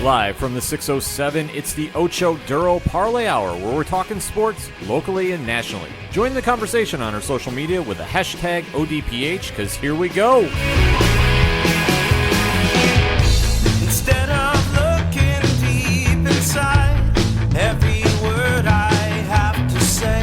Live from the 607, it's the Ocho Duro Parlay Hour, where we're talking sports locally and nationally. Join the conversation on our social media with the hashtag ODPH, because here we go. Instead of looking deep inside, every word I have to say,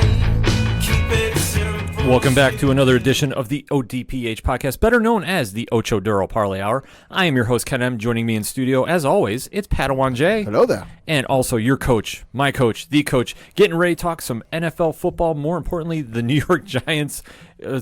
keep it simple. Welcome back to another edition of the ODPH podcast, better known as the Ocho Duro Parlay Hour. I am your host, Ken M. Joining me in studio, as always, it's Padawan J. Hello there. And also your coach, my coach, the coach, getting ready to talk some NFL football, more importantly, the New York Giants,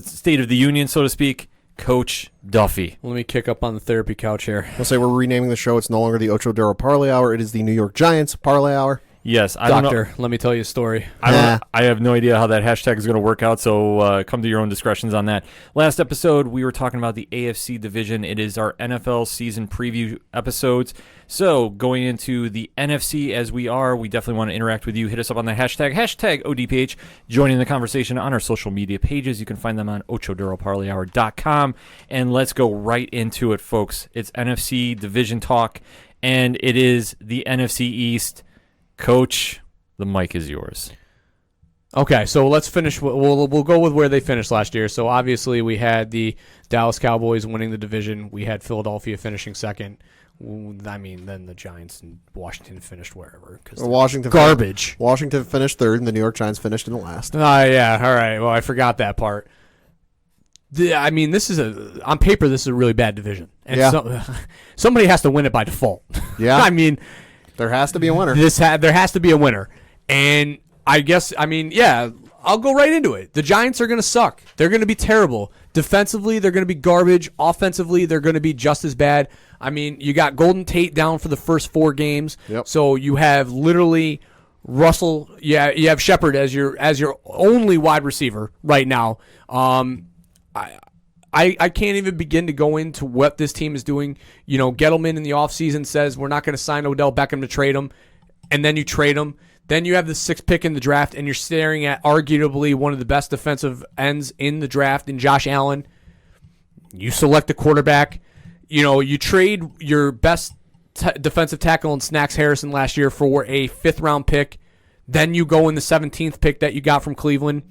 State of the Union, so to speak, Coach Duffy. Let me kick up on the therapy couch here. We'll say we're renaming the show. It's no longer the Ocho Duro Parlay Hour. It is the New York Giants Parlay Hour. Yes, I don't know. Doctor, let me tell you a story. I have no idea how that hashtag is going to work out, so come to your own discretions on that. Last episode, we were talking about the AFC division. It is our NFL season preview episodes. So going into the NFC as we definitely want to interact with you. Hit us up on the hashtag ODPH. Joining the conversation on our social media pages. You can find them on OchoDuroParlayHour.com. And let's go right into it, folks. It's NFC division talk, and it is the NFC East. Coach, the mic is yours. Okay, so let's finish. We'll go with where they finished last year. So obviously we had the Dallas Cowboys winning the division. We had Philadelphia finishing second. I mean, then the Giants and Washington finished wherever. Washington garbage. Washington finished third, and the New York Giants finished in the last. Yeah, all right. Well, I forgot that part. I mean, on paper, this is a really bad division. And somebody has to win it by default. Yeah. I mean, there has to be a winner. There has to be a winner. And I'll go right into it. The Giants are going to suck. They're going to be terrible. Defensively, they're going to be garbage. Offensively, they're going to be just as bad. I mean, you got Golden Tate down for the first 4 games. Yep. So you have literally Russell. Yeah, you have Shepard as your only wide receiver right now. I can't even begin to go into what this team is doing. You know, Gettleman in the offseason says we're not going to sign Odell Beckham to trade him, and then you trade him. Then you have the 6th pick in the draft, and you're staring at arguably one of the best defensive ends in the draft in Josh Allen. You select a quarterback. You know, you trade your best defensive tackle in Snacks Harrison last year for a 5th-round pick. Then you go in the 17th pick that you got from Cleveland,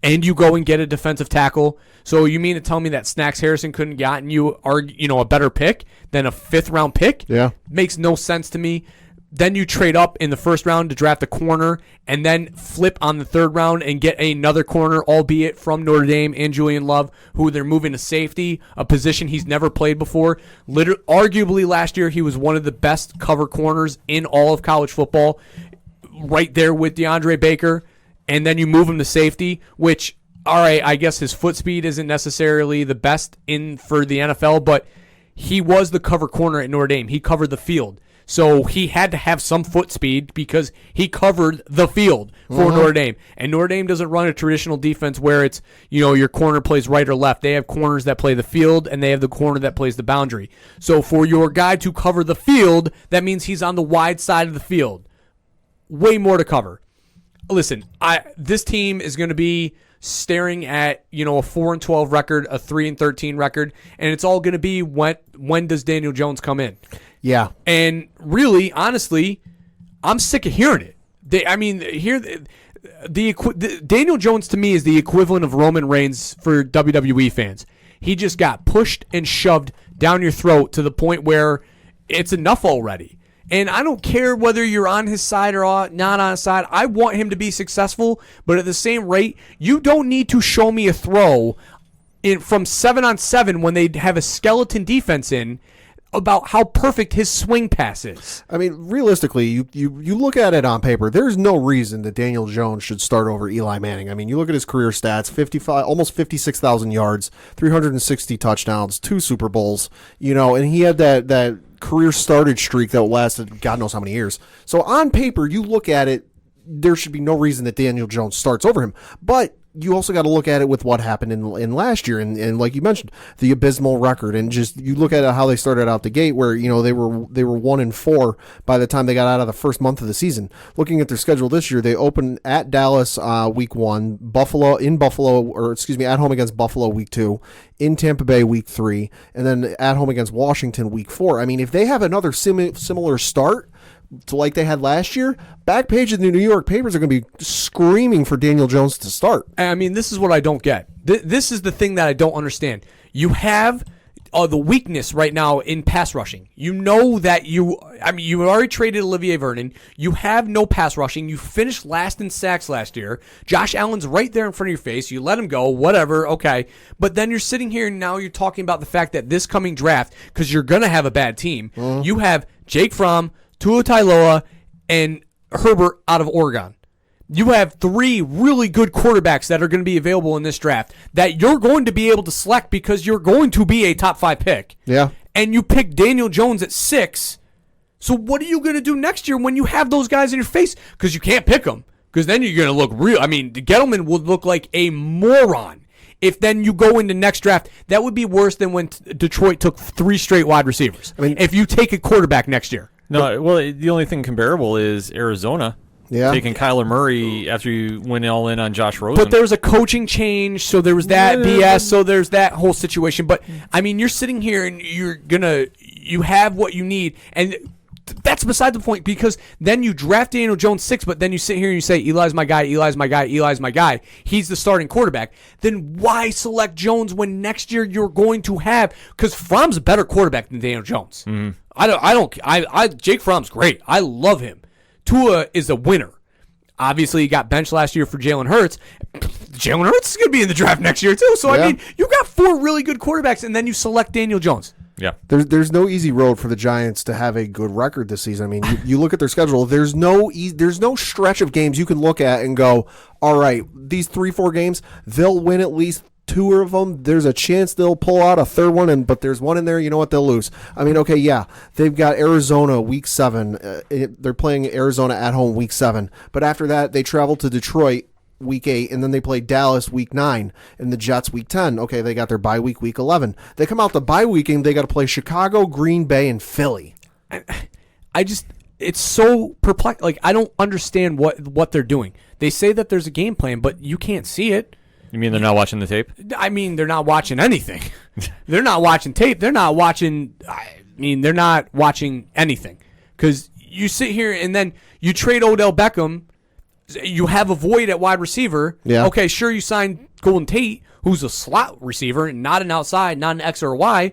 and you go and get a defensive tackle. So you mean to tell me that Snacks Harrison couldn't gotten you a better pick than a 5th-round pick? Yeah. Makes no sense to me. Then you trade up in the 1st round to draft a corner, and then flip on the 3rd round and get another corner, albeit from Notre Dame and Julian Love, who they're moving to safety, a position he's never played before. Arguably last year, he was one of the best cover corners in all of college football, right there with DeAndre Baker. And then you move him to safety, which, all right, I guess his foot speed isn't necessarily the best for the NFL, but he was the cover corner at Notre Dame. He covered the field. So he had to have some foot speed because he covered the field for Notre Dame. And Notre Dame doesn't run a traditional defense where it's, your corner plays right or left. They have corners that play the field, and they have the corner that plays the boundary. So for your guy to cover the field, that means he's on the wide side of the field. Way more to cover. Listen, this team is going to be staring at, a 4-12 record, a 3-13 record, and it's all going to be when does Daniel Jones come in? Yeah. And really, honestly, I'm sick of hearing it. Daniel Jones to me is the equivalent of Roman Reigns for WWE fans. He just got pushed and shoved down your throat to the point where it's enough already. And I don't care whether you're on his side or not on his side. I want him to be successful, but at the same rate, you don't need to show me a throw from 7-on-7 when they have a skeleton defense in about how perfect his swing pass is. I mean, realistically, you look at it on paper, there's no reason that Daniel Jones should start over Eli Manning. I mean, you look at his career stats, almost 56,000 yards, 360 touchdowns, 2 Super Bowls, and he had that career started streak that lasted God knows how many years. So on paper, you look at it, there should be no reason that Daniel Jones starts over him. But you also got to look at it with what happened in last year, and like you mentioned, the abysmal record, and just you look at how they started out the gate, where they were 1-4 by the time they got out of the first month of the season. Looking at their schedule this year, they open at Dallas week 1, at home against Buffalo week 2, in Tampa Bay week 3, and then at home against Washington week 4. I mean, if they have another similar start to like they had last year, back page of the New York papers are going to be screaming for Daniel Jones to start. I mean, this is what I don't get. This is the thing that I don't understand. You have the weakness right now in pass rushing. You know that you already traded Olivier Vernon. You have no pass rushing. You finished last in sacks last year. Josh Allen's right there in front of your face. You let him go, whatever, okay. But then you're sitting here and now you're talking about the fact that this coming draft, because you're going to have a bad team, you have Jake Fromm, Tua Tagovailoa, and Herbert out of Oregon. You have 3 really good quarterbacks that are going to be available in this draft that you're going to be able to select because you're going to be a top 5 pick. Yeah. And you pick Daniel Jones at 6. So what are you going to do next year when you have those guys in your face? Because you can't pick them. Because then you're going to look real. I mean, Gettleman would look like a moron if then you go into next draft. That would be worse than when Detroit took 3 straight wide receivers. I mean, if you take a quarterback next year. No, well, the only thing comparable is Arizona. Yeah. Taking Kyler Murray after you went all in on Josh Rosen. But there was a coaching change, so there was that BS, so there's that whole situation. But, I mean, you're sitting here and you have what you need, and that's beside the point, because then you draft Daniel Jones 6, but then you sit here and you say, Eli's my guy, Eli's my guy, Eli's my guy. He's the starting quarterback. Then why select Jones when next year you're going to have, because Fromm's a better quarterback than Daniel Jones. Jake Fromm's great. I love him. Tua is a winner. Obviously, he got benched last year for Jalen Hurts. Jalen Hurts is going to be in the draft next year, too. So, I mean, you got 4 really good quarterbacks, and then you select Daniel Jones. Yeah. There's no easy road for the Giants to have a good record this season. I mean, you look at their schedule. There's no stretch of games you can look at and go, all right, these 3-4 games, they'll win at least 2 of them. There's a chance they'll pull out a third one, but there's one in there, you know what, they'll lose. I mean, okay, yeah, they've got Arizona week 7. They're playing Arizona at home week 7. But after that, they travel to Detroit week 8, and then they play Dallas week 9, and the Jets week 10. Okay, they got their bye week 11. They come out the bye week, and they got to play Chicago, Green Bay, and Philly. It's so perplexing. Like, I don't understand what they're doing. They say that there's a game plan, but you can't see it. You mean they're not watching the tape? I mean, they're not watching anything. They're not watching tape. They're not watching anything. Because you sit here and then you trade Odell Beckham. You have a void at wide receiver. Yeah. Okay, sure, you signed Golden Tate, who's a slot receiver, not an outside, not an X or a Y.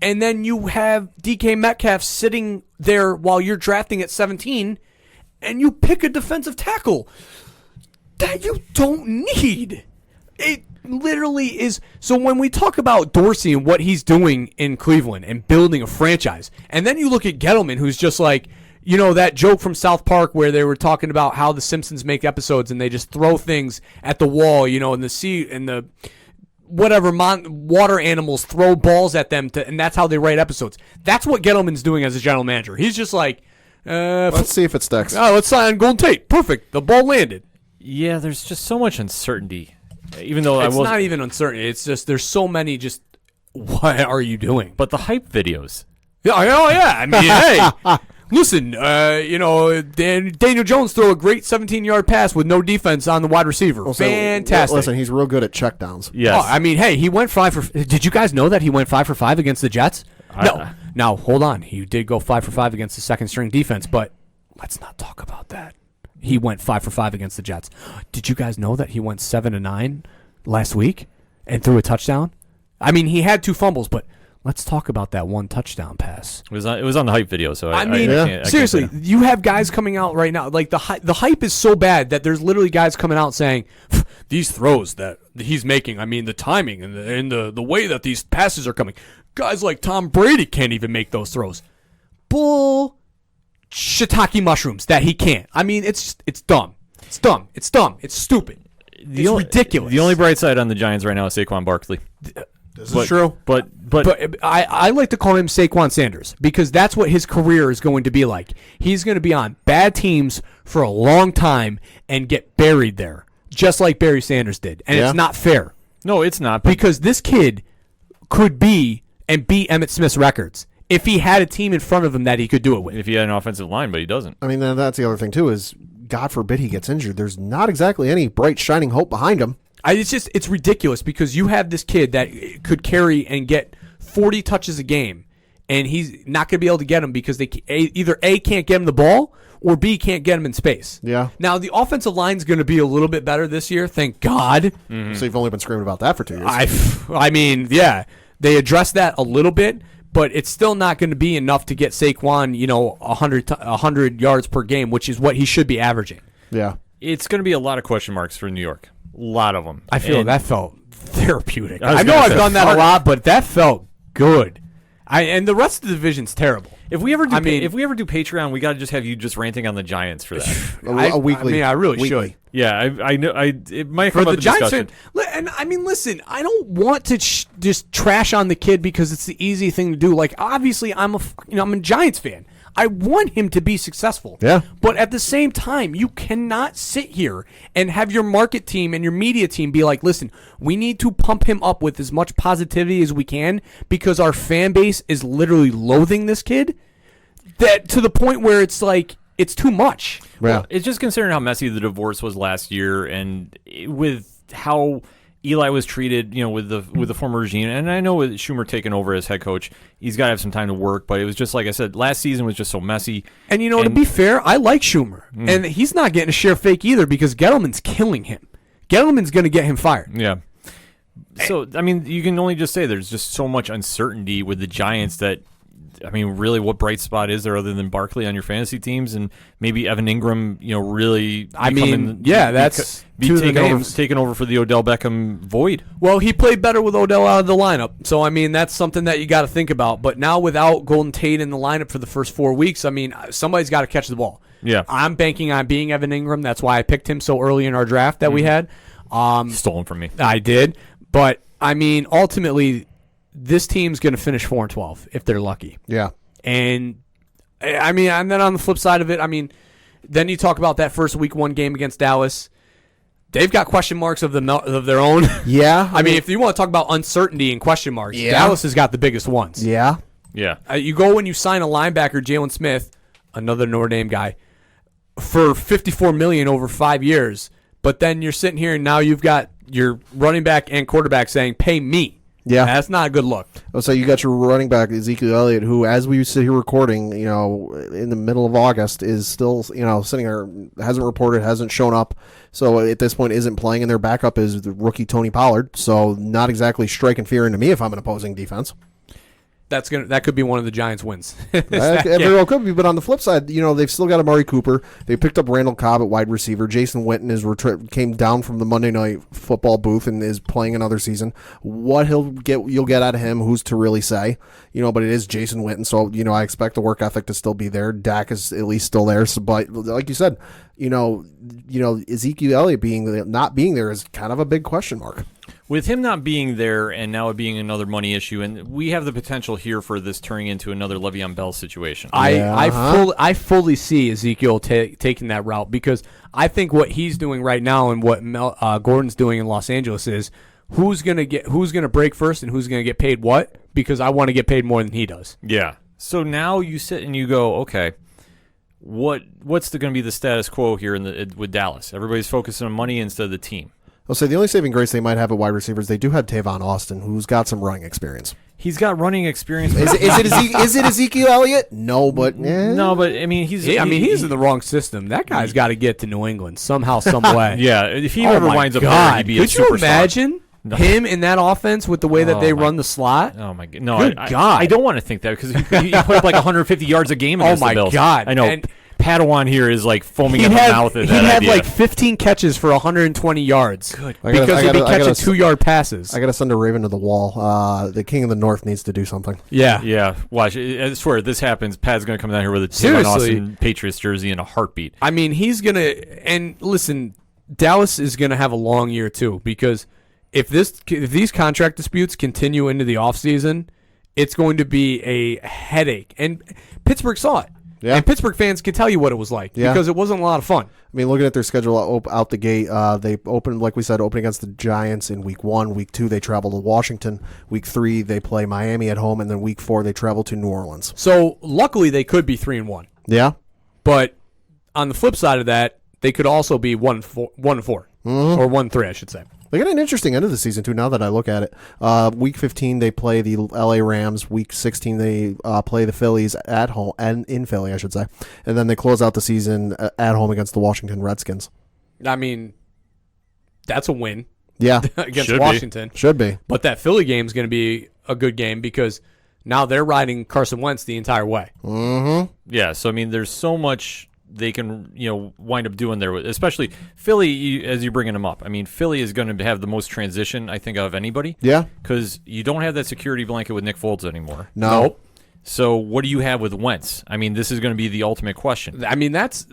And then you have DK Metcalf sitting there while you're drafting at 17, and you pick a defensive tackle that you don't need. It literally is. So when we talk about Dorsey and what he's doing in Cleveland and building a franchise, and then you look at Gettleman, who's just like, that joke from South Park where they were talking about how the Simpsons make episodes and they just throw things at the wall, and the sea and the whatever water animals throw balls at them, and that's how they write episodes. That's what Gettleman's doing as a general manager. He's just like, let's see if it sticks. Oh, let's sign Golden Tate. Perfect. The ball landed. Yeah, there's just so much uncertainty. Even though it's not even uncertainty, it's just there's so many. Just what are you doing? But the hype videos. Yeah, I mean, hey, listen, Daniel Jones threw a great 17-yard pass with no defense on the wide receiver. Well, fantastic. Listen, he's real good at checkdowns. Yes. Oh, I mean, hey, he went 5 for. Did you guys know that he went 5 for 5 against the Jets? No. Now hold on, he did go 5 for 5 against the second string defense, but let's not talk about that. He went 5 for 5 against the Jets. Did you guys know that he went 7-9 last week and threw a touchdown? I mean, he had 2 fumbles, but let's talk about that 1 touchdown pass. It was on the hype video, so I mean, seriously, you have guys coming out right now. Like the hype is so bad that there's literally guys coming out saying these throws that he's making. I mean, the timing and the way that these passes are coming. Guys like Tom Brady can't even make those throws. Bull. Shiitake mushrooms that he can't. I mean, it's dumb. It's dumb. It's stupid. It's ridiculous. The only bright side on the Giants right now is Saquon Barkley. This is true. But I like to call him Saquon Sanders because that's what his career is going to be like. He's going to be on bad teams for a long time and get buried there. just like Barry Sanders did. And it's not fair. No, it's not. But Because this kid could be and beat Emmitt Smith's records if he had a team in front of him that he could do it with. if he had an offensive line, but he doesn't. I mean, that's the other thing too is, God forbid he gets injured. There's not exactly any bright shining hope behind him. It's ridiculous because you have this kid that could carry and get 40 touches a game, and he's not going to be able to get them because they either A, can't get him the ball, or B, can't get him in space. Yeah. Now, the offensive line's going to be a little bit better this year, thank God. So you've only been screaming about that for 2 years. I mean, yeah, they addressed that a little bit, but it's still not going to be enough to get Saquon, 100 yards per game, which is what he should be averaging. Yeah. It's going to be a lot of question marks for New York. A lot of them. I feel that felt therapeutic. I was I know gonna I've say, done that a lot, but that felt good. And the rest of the division's terrible. If we ever do, if we ever do Patreon, we got to just have you just ranting on the Giants for that. A weekly. I really weekly. should. Yeah, I know. It might For come up the in Giants, discussion. and I mean, listen, I don't want to just trash on the kid because it's the easy thing to do. Like, obviously, I'm a Giants fan. I want him to be successful. Yeah. But at the same time, you cannot sit here and have your market team and your media team be like, listen, we need to pump him up with as much positivity as we can because our fan base is literally loathing this kid. That to the point where it's like it's too much. Yeah. Well, it's just considering how messy the divorce was last year, and with how Eli was treated, with the former regime. And I know with Schumer taking over as head coach, he's got to have some time to work. But it was just like I said, last season was just so messy. And to be fair, I like Schumer, and he's not getting a share fake either because Gettleman's killing him. Gettleman's going to get him fired. Yeah. So I mean, you can only just say there's just so much uncertainty with the Giants that. I mean, really, what bright spot is there other than Barkley on your fantasy teams and maybe Evan Ingram? Really. That's taking over for the Odell Beckham void. Well, he played better with Odell out of the lineup, so I mean that's something that you got to think about. But now without Golden Tate in the lineup for the first 4 weeks, I mean somebody's got to catch the ball. Yeah, I'm banking on being Evan Ingram. That's why I picked him so early in our draft that we had. Stolen from me. I did, but I mean ultimately. This team's going to finish 4-12 if they're lucky. Yeah. And I mean, and then on the flip side of it, I mean, then you talk about that first week 1 game against Dallas. They've got question marks of their own. Yeah. I mean, if you want to talk about uncertainty and question marks, Dallas has got the biggest ones. Yeah. Yeah. You go and you sign a linebacker, Jalen Smith, another Notre Dame guy, for $54 million over 5 years. But then you're sitting here and now you've got your running back and quarterback saying, "Pay me." Yeah. That's not a good look. So you got your running back, Ezekiel Elliott, who, as we sit here recording, in the middle of August, is still, sitting there, hasn't reported, hasn't shown up. So at this point, isn't playing, and their backup is the rookie Tony Pollard. So not exactly striking fear into me if I'm an opposing defense. That could be one of the Giants' wins. It very well could be, but on the flip side, they've still got Amari Cooper. They picked up Randall Cobb at wide receiver. Jason Witten came down from the Monday Night Football booth and is playing another season. What you'll get out of him, who's to really say? But it is Jason Witten, so I expect the work ethic to still be there. Dak is at least still there. So, but like you said, Ezekiel Elliott not being there is kind of a big question mark. With him not being there and now it being another money issue, and we have the potential here for this turning into another Le'Veon Bell situation. I fully see Ezekiel taking that route because I think what he's doing right now and what Gordon's doing in Los Angeles is who's gonna break first and who's gonna get paid what, because I want to get paid more than he does. Yeah. So now you sit and you go, okay, what's going to be the status quo here with Dallas? Everybody's focusing on money instead of the team. I'll say the only saving grace they might have at wide receivers, they do have Tavon Austin, who's got some running experience. He's got running experience. Is it Ezekiel Elliott? No, but no, but I mean he's in the wrong system. That guy's got to get to New England somehow, some way. Yeah, if he ever winds up there, he'd be a superstar. Could you imagine him in that offense with the way that they run the slot? Oh my god! No, Good God. I don't want to think that because he put up like 150 yards a game against the Bills. Oh my God! I know. And Padawan here is like foaming at the mouth at that He had idea. like 15 catches for 120 yards. Good. Because he'd be catching 2-yard passes. I got to send a Raven to the wall. The King of the North needs to do something. Yeah. Yeah. Watch. I swear, if this happens, Pat's going to come down here with a Tavon Austin Patriots jersey in a heartbeat. I mean, he's going to... And listen, Dallas is going to have a long year, too, because if these contract disputes continue into the offseason, it's going to be a headache. And Pittsburgh saw it. Yeah. And Pittsburgh fans can tell you what it was like because it wasn't a lot of fun. I mean, looking at their schedule out the gate, they open, like we said, open against the Giants in week 1. Week 2, they travel to Washington. Week 3, they play Miami at home, and then week 4, they travel to New Orleans. So luckily, they could be 3-1. Yeah. But on the flip side of that, they could also be 1-4, or 1-3, I should say. They got an interesting end of the season, too, now that I look at it. Week 15, they play the L.A. Rams. Week 16, they play the Phillies at home, and in Philly, I should say. And then they close out the season at home against the Washington Redskins. I mean, that's a win. Yeah. Against Washington. Should be. But that Philly game is going to be a good game because now they're riding Carson Wentz the entire way. Mm-hmm. Yeah, so I mean, there's so much they can wind up doing there, especially Philly as you're bringing them up. I mean, Philly is going to have the most transition, I think, of anybody. Yeah. Because you don't have that security blanket with Nick Foles anymore. No. Nope. So what do you have with Wentz? I mean, this is going to be the ultimate question. I mean, that's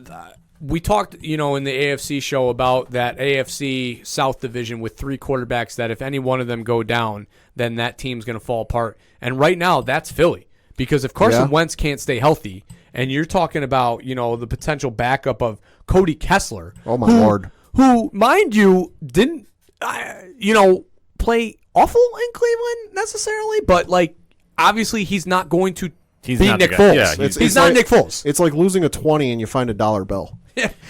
we talked, in the AFC show about that AFC South division with 3 quarterbacks that if any one of them go down, then that team's going to fall apart. And right now, that's Philly. Because if Carson Wentz can't stay healthy, and you're talking about, the potential backup of Cody Kessler. Oh, my Lord. Who, mind you, didn't, play awful in Cleveland necessarily, but, obviously he's not going to be Nick Foles. Yeah, he's not Nick Foles. It's like losing a 20 and you find a $1 bill.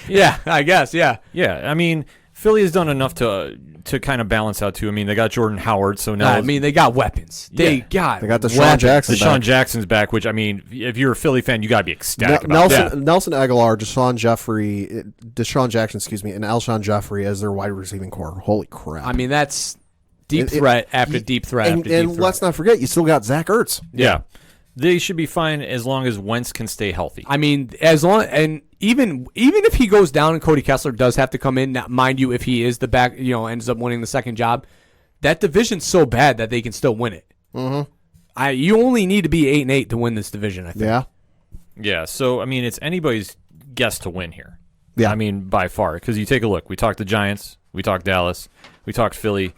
Yeah, I guess, yeah. Yeah, I mean, Philly has done enough to kind of balance out, too. I mean, they got Jordan Howard, so now... they got weapons. They got Deshaun Jackson Deshaun back. Jackson's back, which, I mean, if you're a Philly fan, you got to be ecstatic about that. Nelson Aguilar, Deshaun Jackson, and Alshon Jeffrey as their wide receiving core. Holy crap. I mean, that's deep threat after deep threat after deep threat. And let's not forget, you still got Zach Ertz. Yeah. They should be fine as long as Wentz can stay healthy. I mean, even if he goes down and Cody Kessler does have to come in, now, mind you, if he is the back, ends up winning the second job, that division's so bad that they can still win it. Mm-hmm. You only need to be 8-8 to win this division, I think. Yeah. Yeah, so, I mean, it's anybody's guess to win here. Yeah. I mean, by far. Because you take a look. We talked the Giants. We talked Dallas. We talked Philly.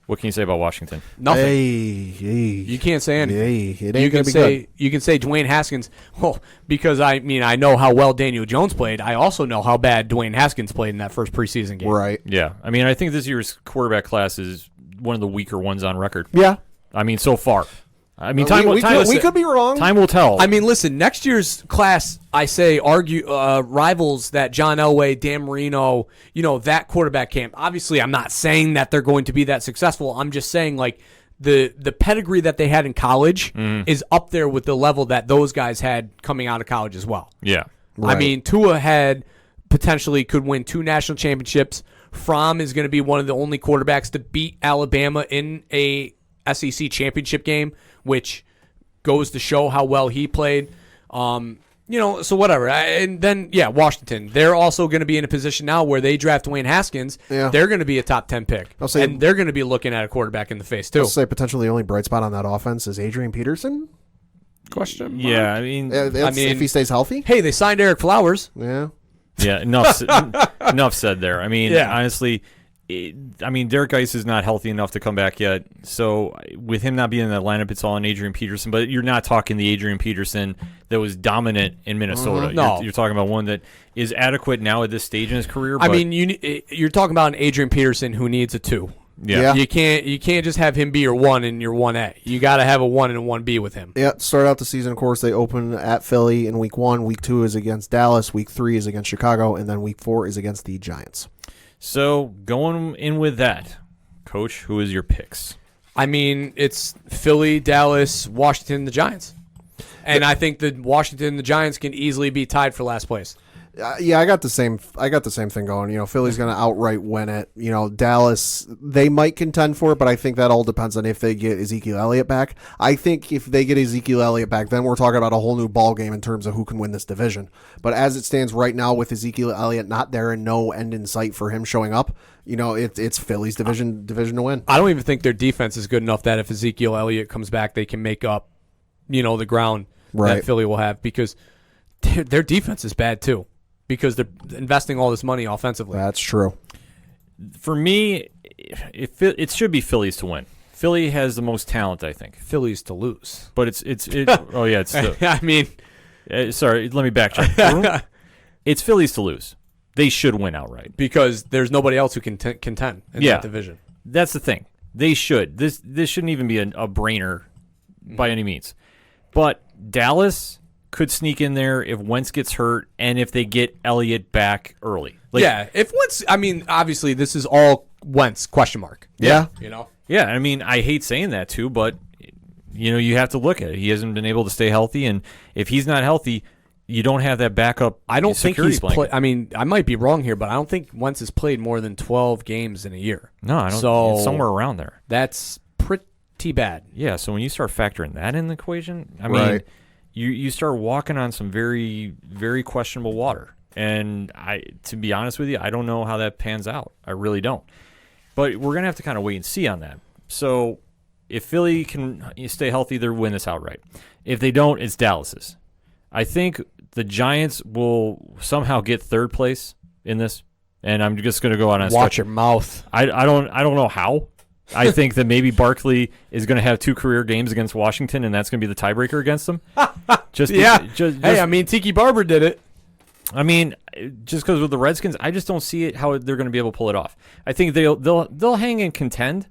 What can you say about Washington? Nothing. Hey. You can't say anything. Hey, it ain't going to be good. You can say Dwayne Haskins. Well, because I know how well Daniel Jones played. I also know how bad Dwayne Haskins played in that first preseason game. Right. Yeah. I mean, I think this year's quarterback class is one of the weaker ones on record. Yeah. I mean, so far. I mean, we could be wrong. Time will tell. I mean, listen, next year's class, I say, rivals that John Elway, Dan Marino, that quarterback camp. Obviously, I'm not saying that they're going to be that successful. I'm just saying, the pedigree that they had in college is up there with the level that those guys had coming out of college as well. Yeah. Right. I mean, Tua could win 2 national championships. Fromm is going to be one of the only quarterbacks to beat Alabama in a SEC championship game, which goes to show how well he played. So whatever. And then, Washington. They're also going to be in a position now where they draft Dwayne Haskins. Yeah. They're going to be a top 10 pick. And they're going to be looking at a quarterback in the face, too. I'll say potentially the only bright spot on that offense is Adrian Peterson. Question mark? Yeah, I mean, if he stays healthy. Hey, they signed Eric Flowers. Yeah. yeah, enough said there. I mean, honestly, Derek Geis is not healthy enough to come back yet. So with him not being in that lineup, it's all on Adrian Peterson. But you're not talking the Adrian Peterson that was dominant in Minnesota. No. You're talking about one that is adequate now at this stage in his career. I mean, you're talking about an Adrian Peterson who needs a 2. Yeah. You can't just have him be your 1 and your 1A. You got to have a 1 and a 1B with him. Yeah, start out the season, of course, they open at Philly in week 1. Week 2 is against Dallas. Week 3 is against Chicago. And then week 4 is against the Giants. So going in with that, Coach, who is your picks? I mean, it's Philly, Dallas, Washington, the Giants. And I think that Washington and the Giants can easily be tied for last place. Yeah, I got the same thing going. Philly's going to outright win it. Dallas, they might contend for it, but I think that all depends on if they get Ezekiel Elliott back. I think if they get Ezekiel Elliott back, then we're talking about a whole new ball game in terms of who can win this division. But as it stands right now, with Ezekiel Elliott not there and no end in sight for him showing up, it's Philly's division to win. I don't even think their defense is good enough that if Ezekiel Elliott comes back, they can make up, the ground that Philly will have, because their defense is bad too. Because they're investing all this money offensively. That's true. For me, it should be Phillies to win. Philly has the most talent, I think. Phillies to lose. But it's oh yeah, it's I mean, Sorry, let me backtrack. It's Phillies to lose. They should win outright. Because there's nobody else who can contend in that division. That's the thing. They should. This shouldn't even be a brainer by any means. But Dallas could sneak in there if Wentz gets hurt and if they get Elliott back early. If Wentz, I mean, obviously this is all Wentz, question mark. Yeah. You know? Yeah, I mean, I hate saying that too, but you have to look at it. He hasn't been able to stay healthy, and if he's not healthy, you don't have that backup. I don't think he's played. I mean, I might be wrong here, but I don't think Wentz has played more than 12 games in a year. No, I don't. So it's somewhere around there. That's pretty bad. Yeah, so when you start factoring that in the equation, I mean, you start walking on some very, very questionable water. And to be honest with you, I don't know how that pans out. I really don't. But we're gonna have to kind of wait and see on that. So if Philly can stay healthy, they'll win this outright. If they don't, it's Dallas's. I think the Giants will somehow get third place in this, and I'm just going to go on a Watch your mouth. I don't know how. I think that maybe Barkley is going to have 2 career games against Washington, and that's going to be the tiebreaker against them. Hey, I mean, Tiki Barber did it. I mean, just because with the Redskins, I just don't see it how they're going to be able to pull it off. I think they'll hang and contend,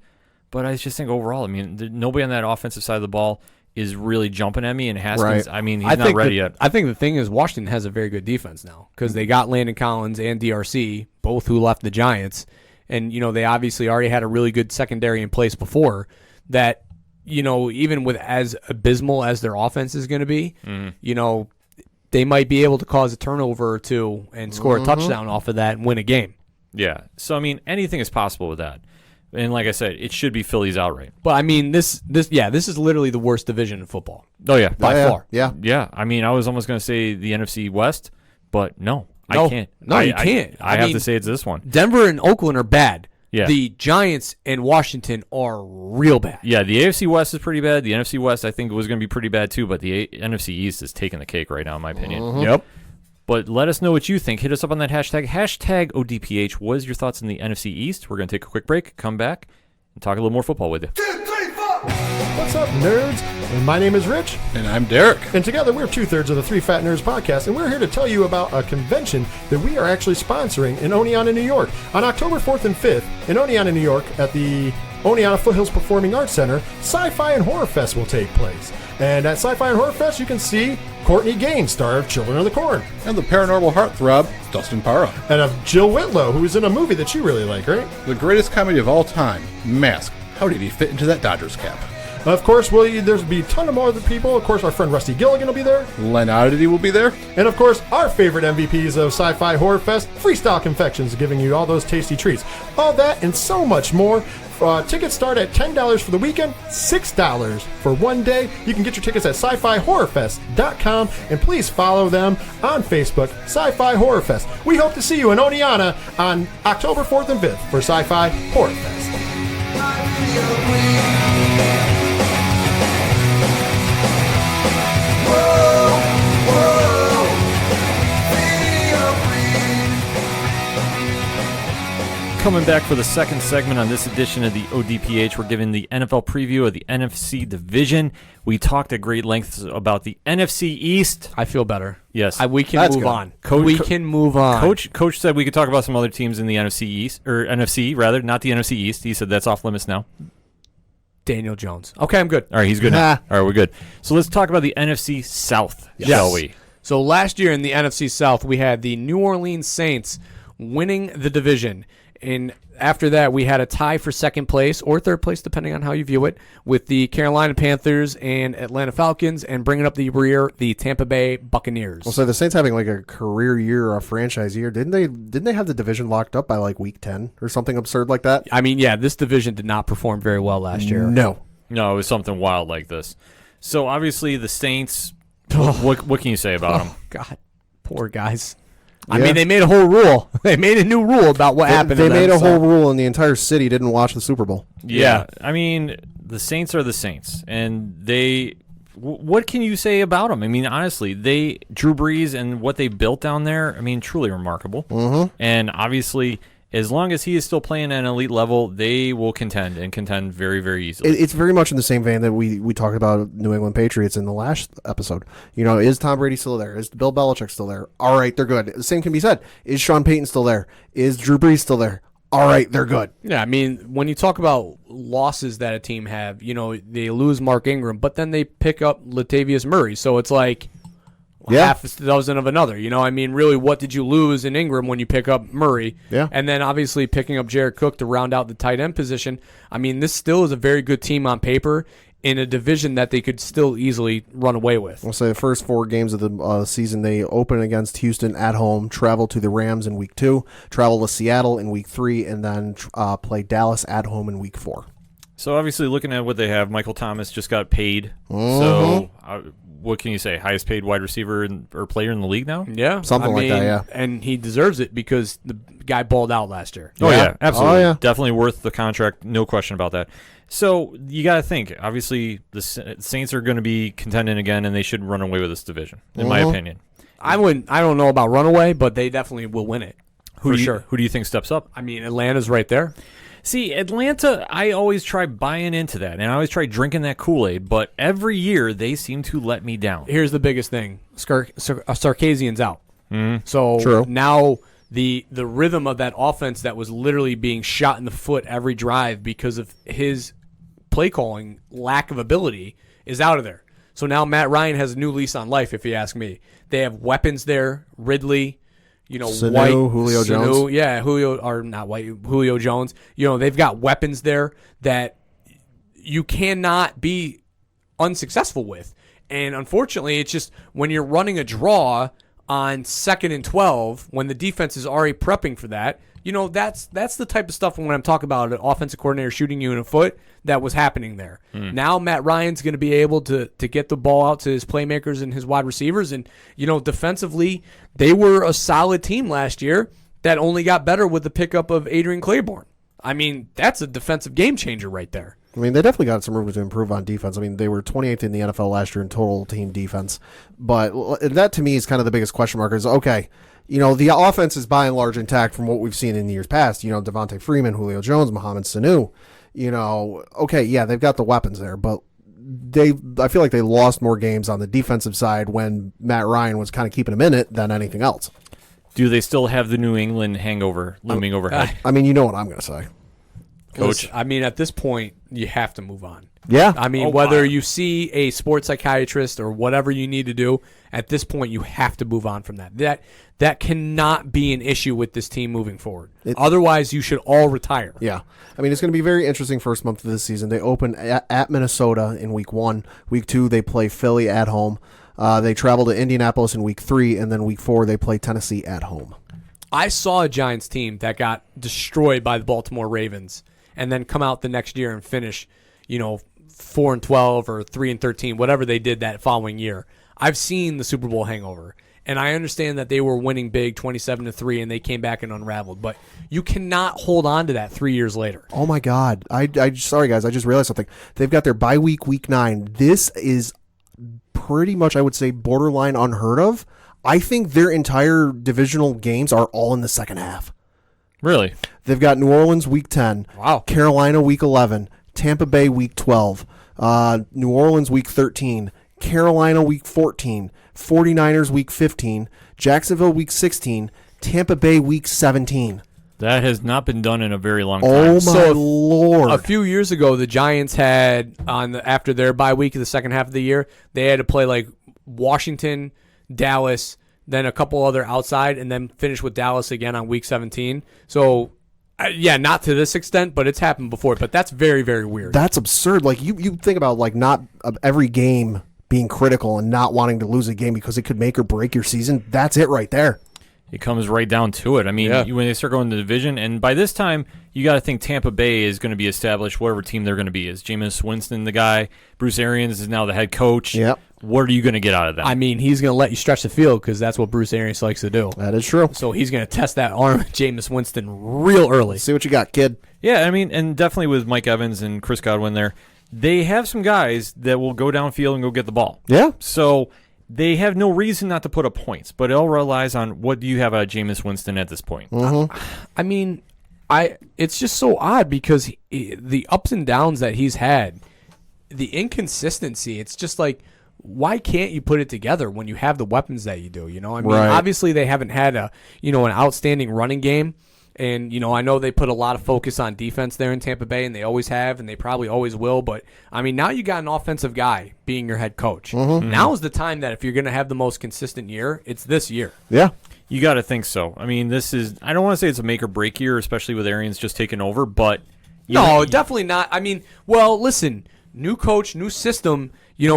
but I just think overall, I mean, nobody on that offensive side of the ball is really jumping at me, and Haskins, I mean, he's not ready yet. I think the thing is Washington has a very good defense now because they got Landon Collins and DRC, both who left the Giants, and, they obviously already had a really good secondary in place before that, even with as abysmal as their offense is going to be, they might be able to cause a turnover or two and score a touchdown off of that and win a game. Yeah. So, I mean, anything is possible with that. And like I said, it should be Phillies outright. But I mean, this is literally the worst division in football. Oh yeah, by far. Yeah. Yeah. I mean, I was almost going to say the NFC West, but no, I can't. No, you can't. I have to say it's this one. Denver and Oakland are bad. Yeah. The Giants and Washington are real bad. Yeah, the AFC West is pretty bad. The NFC West, I think, was going to be pretty bad too. But the NFC East is taking the cake right now, in my opinion. Yep. But let us know what you think. Hit us up on that hashtag ODPH. What is your thoughts on the NFC East? We're going to take a quick break, come back, and talk a little more football with you. 2, 3, 4. What's up, nerds? And my name is Rich. And I'm Derek. And together we're 2/3 of the Three Fat Nerds podcast, and we're here to tell you about a convention that we are actually sponsoring in Oneonta, New York. On October 4th and 5th in Oneonta, New York at the Oneonta Foothills Performing Arts Center, Sci-Fi and Horror Fest will take place. And at Sci-Fi and Horror Fest, you can see Courtney Gaines, star of Children of the Corn. And the paranormal heartthrob, Dustin Para. And of Jill Whitlow, who is in a movie that you really like, right? The greatest comedy of all time, Mask. How did he fit into that Dodgers cap? Of course, there'll be a ton of more other people. Of course, our friend Rusty Gilligan will be there. Len Oddity will be there. And of course, our favorite MVPs of Sci-Fi Horror Fest, Freestyle Confections, giving you all those tasty treats. All that and so much more. Tickets start at $10 for the weekend, $6 for one day. You can get your tickets at sci-fi-horrorfest.com, and please follow them on Facebook, Sci-Fi Horror Fest. We hope to see you in Oneonta on October 4th and 5th for Sci-Fi Horror Fest. Coming back for the second segment on this edition of the ODPH, we're giving the NFL preview of the NFC division. We talked at great lengths about the NFC East. I feel better. Yes. We can That's move good. on. We can move on. Coach said we could talk about some other teams in the NFC East, or NFC rather, not the NFC East. He said that's off limits now. Daniel Jones. Okay, I'm good. All right, he's good now. All right, we're good. So let's talk about the NFC South, shall we? So last year in the NFC South, we had the New Orleans Saints winning the division. And after that, we had a tie for second place or third place, depending on how you view it, with the Carolina Panthers and Atlanta Falcons, and bringing up the rear, the Tampa Bay Buccaneers. Well, so the Saints having like a career year or a franchise year, didn't they have the division locked up by like week 10 or something absurd like that? I mean, yeah, this division did not perform very well last year. No, it was something wild like this. So obviously the Saints, what can you say about them? God, poor guys. Yeah. I mean, they made a whole rule. They made a new rule about what happened. They to made them, a whole rule, and the entire city didn't watch the Super Bowl. Yeah. I mean, the Saints are the Saints, and what can you say about them? I mean, honestly, Drew Brees and what they built down there, I mean, truly remarkable. Mm-hmm. And obviously, As long as he is still playing at an elite level, they will contend and contend very, very easily. It's very much in the same vein that we talked about New England Patriots in the last episode. Is Tom Brady still there? Is Bill Belichick still there? All right, they're good. The same can be said. Is Sean Payton still there? Is Drew Brees still there? All right, they're good. Yeah, I mean, when you talk about losses that a team have, they lose Mark Ingram, but then they pick up Latavius Murray. So it's like half a dozen of another. Really, what did you lose in Ingram when you pick up Murray? Yeah. And then obviously picking up Jared Cook to round out the tight end position. This still is a very good team on paper in a division that they could still easily run away with. I'll say the first 4 games of the season, they open against Houston at home, travel to the Rams in week 2, travel to Seattle in week 3, and then play Dallas at home in week 4. So obviously looking at what they have, Michael Thomas just got paid. So what can you say? Highest paid wide receiver or player in the league now? Yeah. Something like that, yeah. And he deserves it because the guy balled out last year. Oh, yeah, absolutely. Oh, yeah. Definitely worth the contract, no question about that. So you got to think, obviously, the Saints are going to be contending again, and they should run away with this division, in my opinion. I don't know about runaway, but they definitely will win it. Who do you think steps up? Atlanta's right there. See, Atlanta, I always try buying into that, and I always try drinking that Kool-Aid, but every year they seem to let me down. Here's the biggest thing. Sarkisian's out. So True. now the rhythm of that offense that was literally being shot in the foot every drive because of his play calling lack of ability is out of there. So now Matt Ryan has a new lease on life, if you ask me. They have weapons there, Ridley, Sanu, White, Julio Jones. Yeah, Julio Jones. They've got weapons there that you cannot be unsuccessful with. And unfortunately, it's just when you're running a draw on 2nd and 12, when the defense is already prepping for that, that's the type of stuff when I'm talking about an offensive coordinator shooting you in the foot that was happening there. Now Matt Ryan's going to be able to get the ball out to his playmakers and his wide receivers. And, defensively, they were a solid team last year that only got better with the pickup of Adrian Claiborne. That's a defensive game changer right there. They definitely got some room to improve on defense. They were 28th in the NFL last year in total team defense. But that, to me, is kind of the biggest question mark is, okay, the offense is by and large intact from what we've seen in the years past. Devontae Freeman, Julio Jones, Mohamed Sanu. Okay, yeah, they've got the weapons there, but I feel like they lost more games on the defensive side when Matt Ryan was kind of keeping them in it than anything else. Do they still have the New England hangover looming overhead? You know what I'm going to say. Coach? At this point, you have to move on. Yeah. Whether you see a sports psychiatrist or whatever you need to do, at this point, you have to move on from that. That cannot be an issue with this team moving forward. Otherwise, you should all retire. Yeah. It's going to be very interesting first month of this season. They open at Minnesota in week 1. Week 2, they play Philly at home. They travel to Indianapolis in week 3, and then week 4, they play Tennessee at home. I saw a Giants team that got destroyed by the Baltimore Ravens and then come out the next year and finish, 4-12 or 3-13, whatever they did that following year. I've seen the Super Bowl hangover, and I understand that they were winning big 27-3 and they came back and unraveled, but you cannot hold on to that 3 years later. Oh my God. Sorry guys, I just realized something. They've got their bye week 9. This is pretty much, I would say, borderline unheard of. I think their entire divisional games are all in the second half. Really? They've got New Orleans week 10. Wow. Carolina week 11. Tampa Bay week 12. New Orleans week 13. Carolina week 14. 49ers week 15. Jacksonville week 16. Tampa Bay week 17. That has not been done in a very long time. Oh my Lord. A few years ago, the Giants had, after their bye week of the second half of the year, they had to play like Washington, Dallas, then a couple other outside, and then finish with Dallas again on week 17. So, not to this extent, but it's happened before. But that's very, very weird. That's absurd. Like you think about not every game being critical and not wanting to lose a game because it could make or break your season. That's it right there. It comes right down to it. When they start going to the division, and by this time, you got to think Tampa Bay is going to be established, whatever team they're going to be. Is Jameis Winston the guy? Bruce Arians is now the head coach. Yep. What are you going to get out of that? He's going to let you stretch the field because that's what Bruce Arians likes to do. That is true. So he's going to test that arm of Jameis Winston real early. See what you got, kid. Yeah, and definitely with Mike Evans and Chris Godwin there, they have some guys that will go downfield and go get the ball. Yeah. So they have no reason not to put up points, but it all relies on what do you have out of Jameis Winston at this point. Mm-hmm. It's just so odd because the ups and downs that he's had, the inconsistency, it's just like, why can't you put it together when you have the weapons that you do? You know, I mean, obviously they haven't had an outstanding running game. And, I know they put a lot of focus on defense there in Tampa Bay, and they always have, and they probably always will. But, I mean, now you got an offensive guy being your head coach. Mm-hmm. Now is the time that if you're going to have the most consistent year, it's this year. Yeah. You got to think so. I mean, I don't want to say it's a make or break year, especially with Arians just taking over, but. Definitely not. I mean, well, listen, new coach, new system,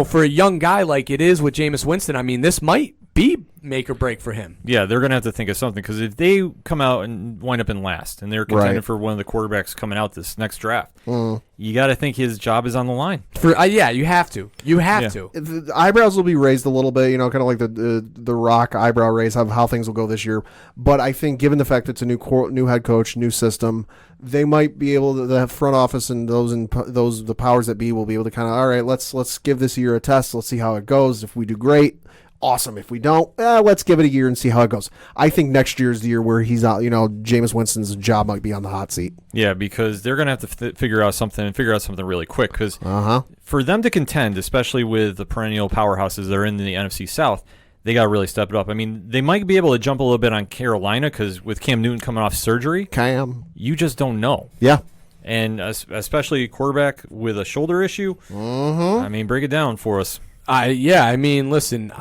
for a young guy like it is with Jameis Winston, I mean, this might be make or break for him. Yeah, they're going to have to think of something because if they come out and wind up in last and they're contending for one of the quarterbacks coming out this next draft, you got to think his job is on the line. You have to. You have to. The eyebrows will be raised a little bit, kind of like the Rock eyebrow raise of how things will go this year. But I think given the fact that it's a new head coach, new system, they might be able to, the front office and the powers that be will be able to kind of, all right, let's give this year a test. Let's see how it goes. If we do great, awesome. If we don't, let's give it a year and see how it goes. I think next year is the year where he's out. Jameis Winston's job might be on the hot seat. Yeah, because they're going to have to figure out something really quick. Because for them to contend, especially with the perennial powerhouses that are in the NFC South, they got to really step it up. I mean, they might be able to jump a little bit on Carolina because with Cam Newton coming off surgery, you just don't know. Yeah. And especially a quarterback with a shoulder issue. I mean, break it down for us. Listen,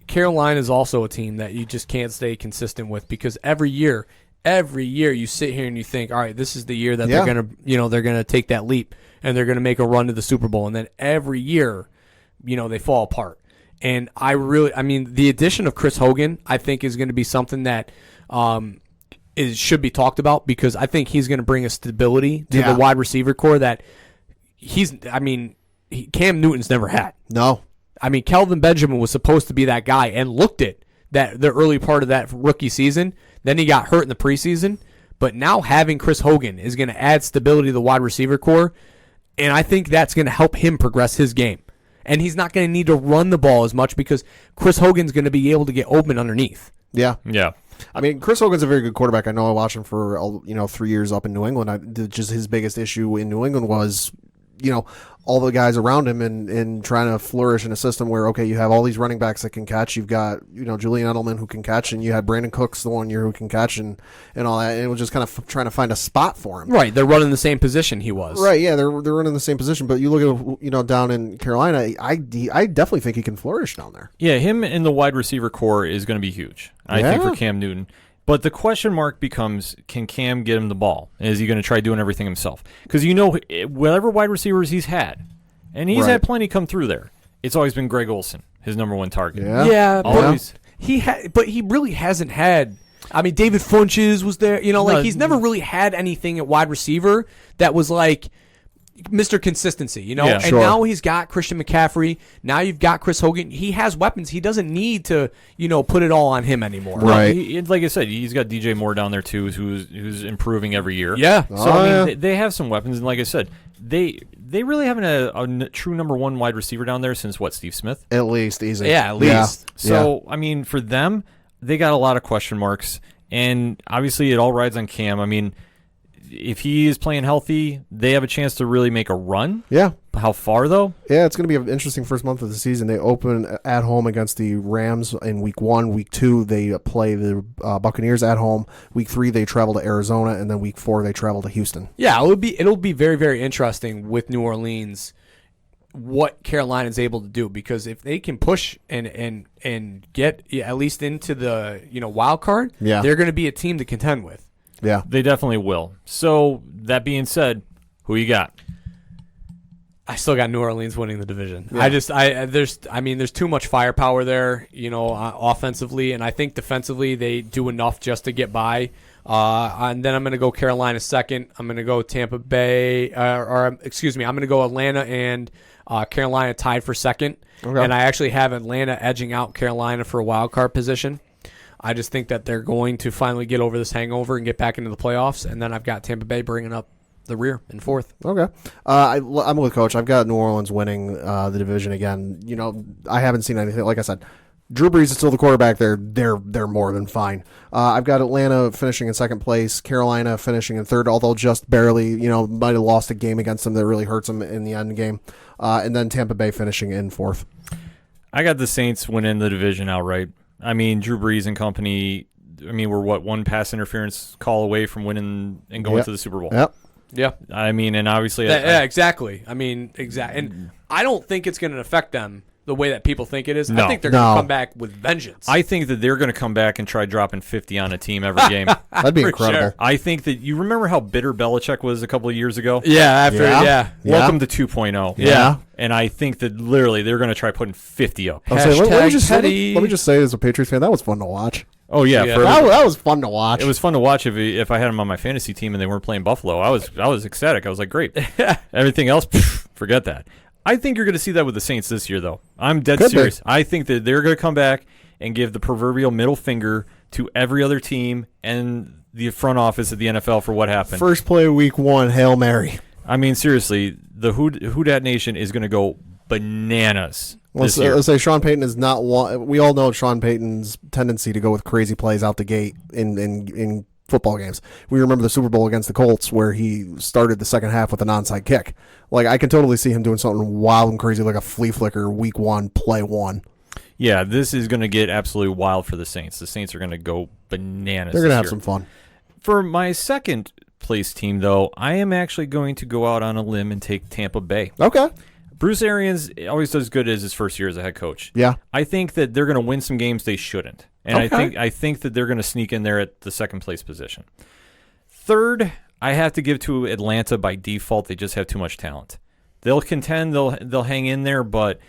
Carolina is also a team that you just can't stay consistent with because every year you sit here and you think, all right, this is the year that they're gonna take that leap and they're gonna make a run to the Super Bowl, and then every year, they fall apart. And the addition of Chris Hogan, I think, is going to be something that should be talked about because I think he's going to bring a stability to the wide receiver core that Cam Newton's never had. No. I mean, Kelvin Benjamin was supposed to be that guy and looked it the early part of that rookie season. Then he got hurt in the preseason. But now having Chris Hogan is going to add stability to the wide receiver core, and I think that's going to help him progress his game. And he's not going to need to run the ball as much because Chris Hogan's going to be able to get open underneath. Yeah. Yeah. I mean, Chris Hogan's a very good quarterback. I know I watched him for 3 years up in New England. Just his biggest issue in New England was, all the guys around him and trying to flourish in a system where, okay, you have all these running backs that can catch. You've got, Julian Edelman who can catch, and you had Brandon Cooks the one year who can catch and all that. And it was just kind of trying to find a spot for him. Right. They're running the same position he was. Right. Yeah, they're running the same position. But you look at, down in Carolina, I definitely think he can flourish down there. Yeah, him in the wide receiver core is going to be huge, I think, for Cam Newton. But the question mark becomes, can Cam get him the ball? Is he going to try doing everything himself? Because whatever wide receivers he's had, and he's had plenty come through there, it's always been Greg Olsen, his number one target. Yeah, always. But he really hasn't had. I mean, David Funches was there. He's never really had anything at wide receiver that was like Mr. Consistency, Yeah, and now he's got Christian McCaffrey. Now you've got Chris Hogan. He has weapons. He doesn't need to, put it all on him anymore. Right. Like I said, he's got DJ Moore down there too, who's improving every year. Yeah. So they have some weapons, and like I said, they really haven't a true number one wide receiver down there since Steve Smith? At least, easy. Yeah, at least. So I mean, for them, they got a lot of question marks, and obviously it all rides on Cam. I mean, if he is playing healthy, they have a chance to really make a run. Yeah. How far, though? Yeah, it's going to be an interesting first month of the season. They open at home against the Rams in week 1. Week 2, they play the Buccaneers at home. Week 3, they travel to Arizona. And then week 4, they travel to Houston. Yeah, it'll be very, very interesting with New Orleans what Carolina is able to do, because if they can push and get at least into the wild card, they're going to be a team to contend with. Yeah, they definitely will. So that being said, who you got? I still got New Orleans winning the division. Yeah. There's too much firepower there, offensively, and I think defensively they do enough just to get by. And then I'm going to go Carolina second. I'm going to go Tampa Bay, I'm going to go Atlanta and Carolina tied for second. Okay. And I actually have Atlanta edging out Carolina for a wild card position. I just think that they're going to finally get over this hangover and get back into the playoffs. And then I've got Tampa Bay bringing up the rear in fourth. Okay. I'm with Coach. I've got New Orleans winning the division again. I haven't seen anything. Like I said, Drew Brees is still the quarterback. They're more than fine. I've got Atlanta finishing in second place, Carolina finishing in third, although just barely. Might have lost a game against them that really hurts them in the end game, and then Tampa Bay finishing in fourth. I got the Saints winning the division outright. I mean, Drew Brees and company. I mean, we're one pass interference call away from winning and going to the Super Bowl. Yep. Yeah. I mean, and obviously, exactly. I mean, exactly. And I don't think it's going to affect them the way that people think it is. No. I think they're going to come back with vengeance. I think that they're going to come back and try dropping 50 on a team every game. That'd be incredible. Sure. I think that you remember how bitter Belichick was a couple of years ago? Yeah. Welcome to 2.0. Yeah. And I think that literally they're going to try putting 50 up. I'll say, let me petty. just say, as a Patriots fan, that was fun to watch. Oh, yeah. That was fun to watch. It was fun to watch if I had them on my fantasy team and they weren't playing Buffalo. I was ecstatic. I was like, great. Everything else, forget that. I think you're going to see that with the Saints this year, though. I'm dead serious. I think that they're going to come back and give the proverbial middle finger to every other team and the front office of the NFL for what happened. First play of week 1, Hail Mary. I mean, seriously, the Who Dat Nation is going to go bananas this year. Let's say Sean Payton is not one. We all know Sean Payton's tendency to go with crazy plays out the gate in football games. We remember the Super Bowl against the Colts where he started the second half with an onside kick. Like, I can totally see him doing something wild and crazy like a flea flicker week 1, play 1. Yeah, this is going to get absolutely wild for the Saints. The Saints are going to go bananas. They're going to have year. some fun. For my second place team, though, I am actually going to go out on a limb and take Tampa Bay. Okay. Bruce Arians always does good as his first year as a head coach. Yeah. I think that they're going to win some games they shouldn't. And I think that they're going to sneak in there at the second place position. Third, I have to give to Atlanta by default. They just have too much talent. They'll contend, they'll hang in there, but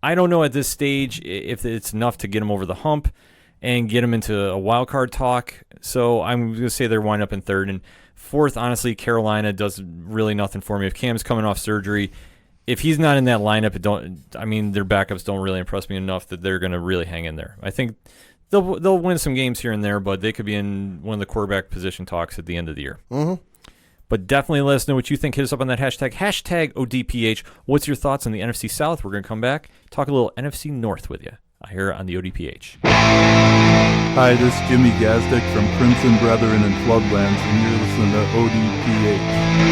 I don't know at this stage if it's enough to get them over the hump and get them into a wild card talk. So I'm going to say they're winding up in third. And fourth, honestly, Carolina does really nothing for me. If Cam's coming off surgery, if he's not in that lineup, their backups don't really impress me enough that they're going to really hang in there. I think they'll win some games here and there, but they could be in one of the quarterback position talks at the end of the year. Mm-hmm. But definitely let us know what you think. Hit us up on that hashtag ODPH. What's your thoughts on the NFC South? We're going to come back, talk a little NFC North with you here on the ODPH. Hi, this is Jimmy Gazdick from Crimson Brethren and Floodlands, and you're listening to ODPH.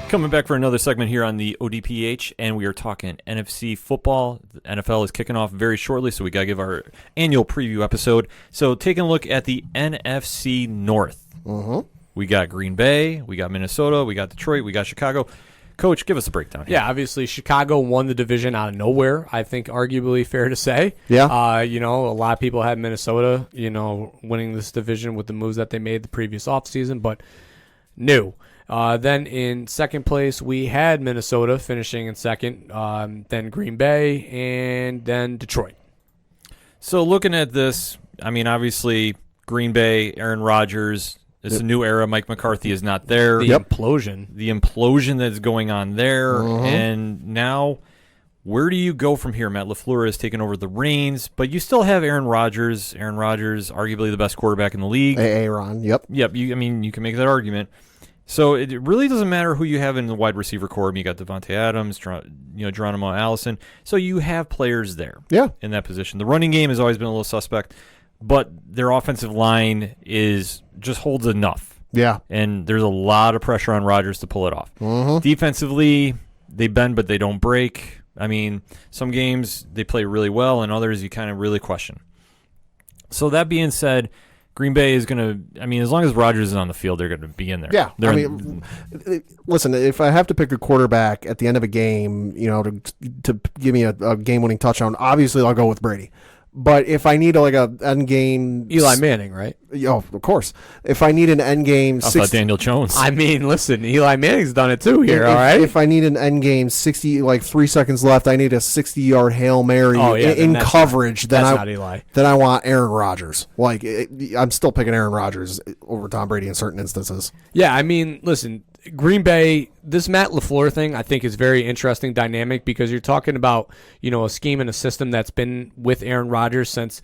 Coming back for another segment here on the ODPH, and we are talking NFC football. The NFL is kicking off very shortly, so we got to give our annual preview episode. So taking a look at the NFC North. Mm-hmm. We got Green Bay, we got Minnesota, we got Detroit, we got Chicago. Coach, give us a breakdown here. Yeah, obviously Chicago won the division out of nowhere. I think arguably fair to say. Yeah. A lot of people had Minnesota, winning this division with the moves that they made the previous offseason, but no. Then in second place, we had Minnesota finishing in second, then Green Bay, and then Detroit. So looking at this, I mean, obviously Green Bay, Aaron Rodgers, it's a new era. Mike McCarthy is not there. The implosion. The implosion that's going on there. Mm-hmm. And now, where do you go from here? Matt LaFleur has taken over the reins, but you still have Aaron Rodgers. Aaron Rodgers, arguably the best quarterback in the league. Aaron, yep. Yep, you can make that argument. So it really doesn't matter who you have in the wide receiver corps. You got Devontae Adams, Geronimo Allison. So you have players there in that position. The running game has always been a little suspect, but their offensive line just holds enough. Yeah. And there's a lot of pressure on Rodgers to pull it off. Mm-hmm. Defensively, they bend, but they don't break. I mean, some games they play really well, and others you kind of really question. So that being said, Green Bay is going to, as long as Rodgers is on the field, they're going to be in there. Yeah. Listen, if I have to pick a quarterback at the end of a game, to give me a game-winning touchdown, obviously I'll go with Brady. But if I need an end game, Eli Manning, right? Oh, of course. If I need an end game, I thought Daniel Jones. Listen, Eli Manning's done it too here. All right. If I need an end game, 3 seconds left, I need a 60-yard Hail Mary in coverage. Then not Eli. Then I want Aaron Rodgers. I'm still picking Aaron Rodgers over Tom Brady in certain instances. Yeah, listen. Green Bay, this Matt LaFleur thing, I think is very interesting dynamic because you're talking about, a scheme and a system that's been with Aaron Rodgers since,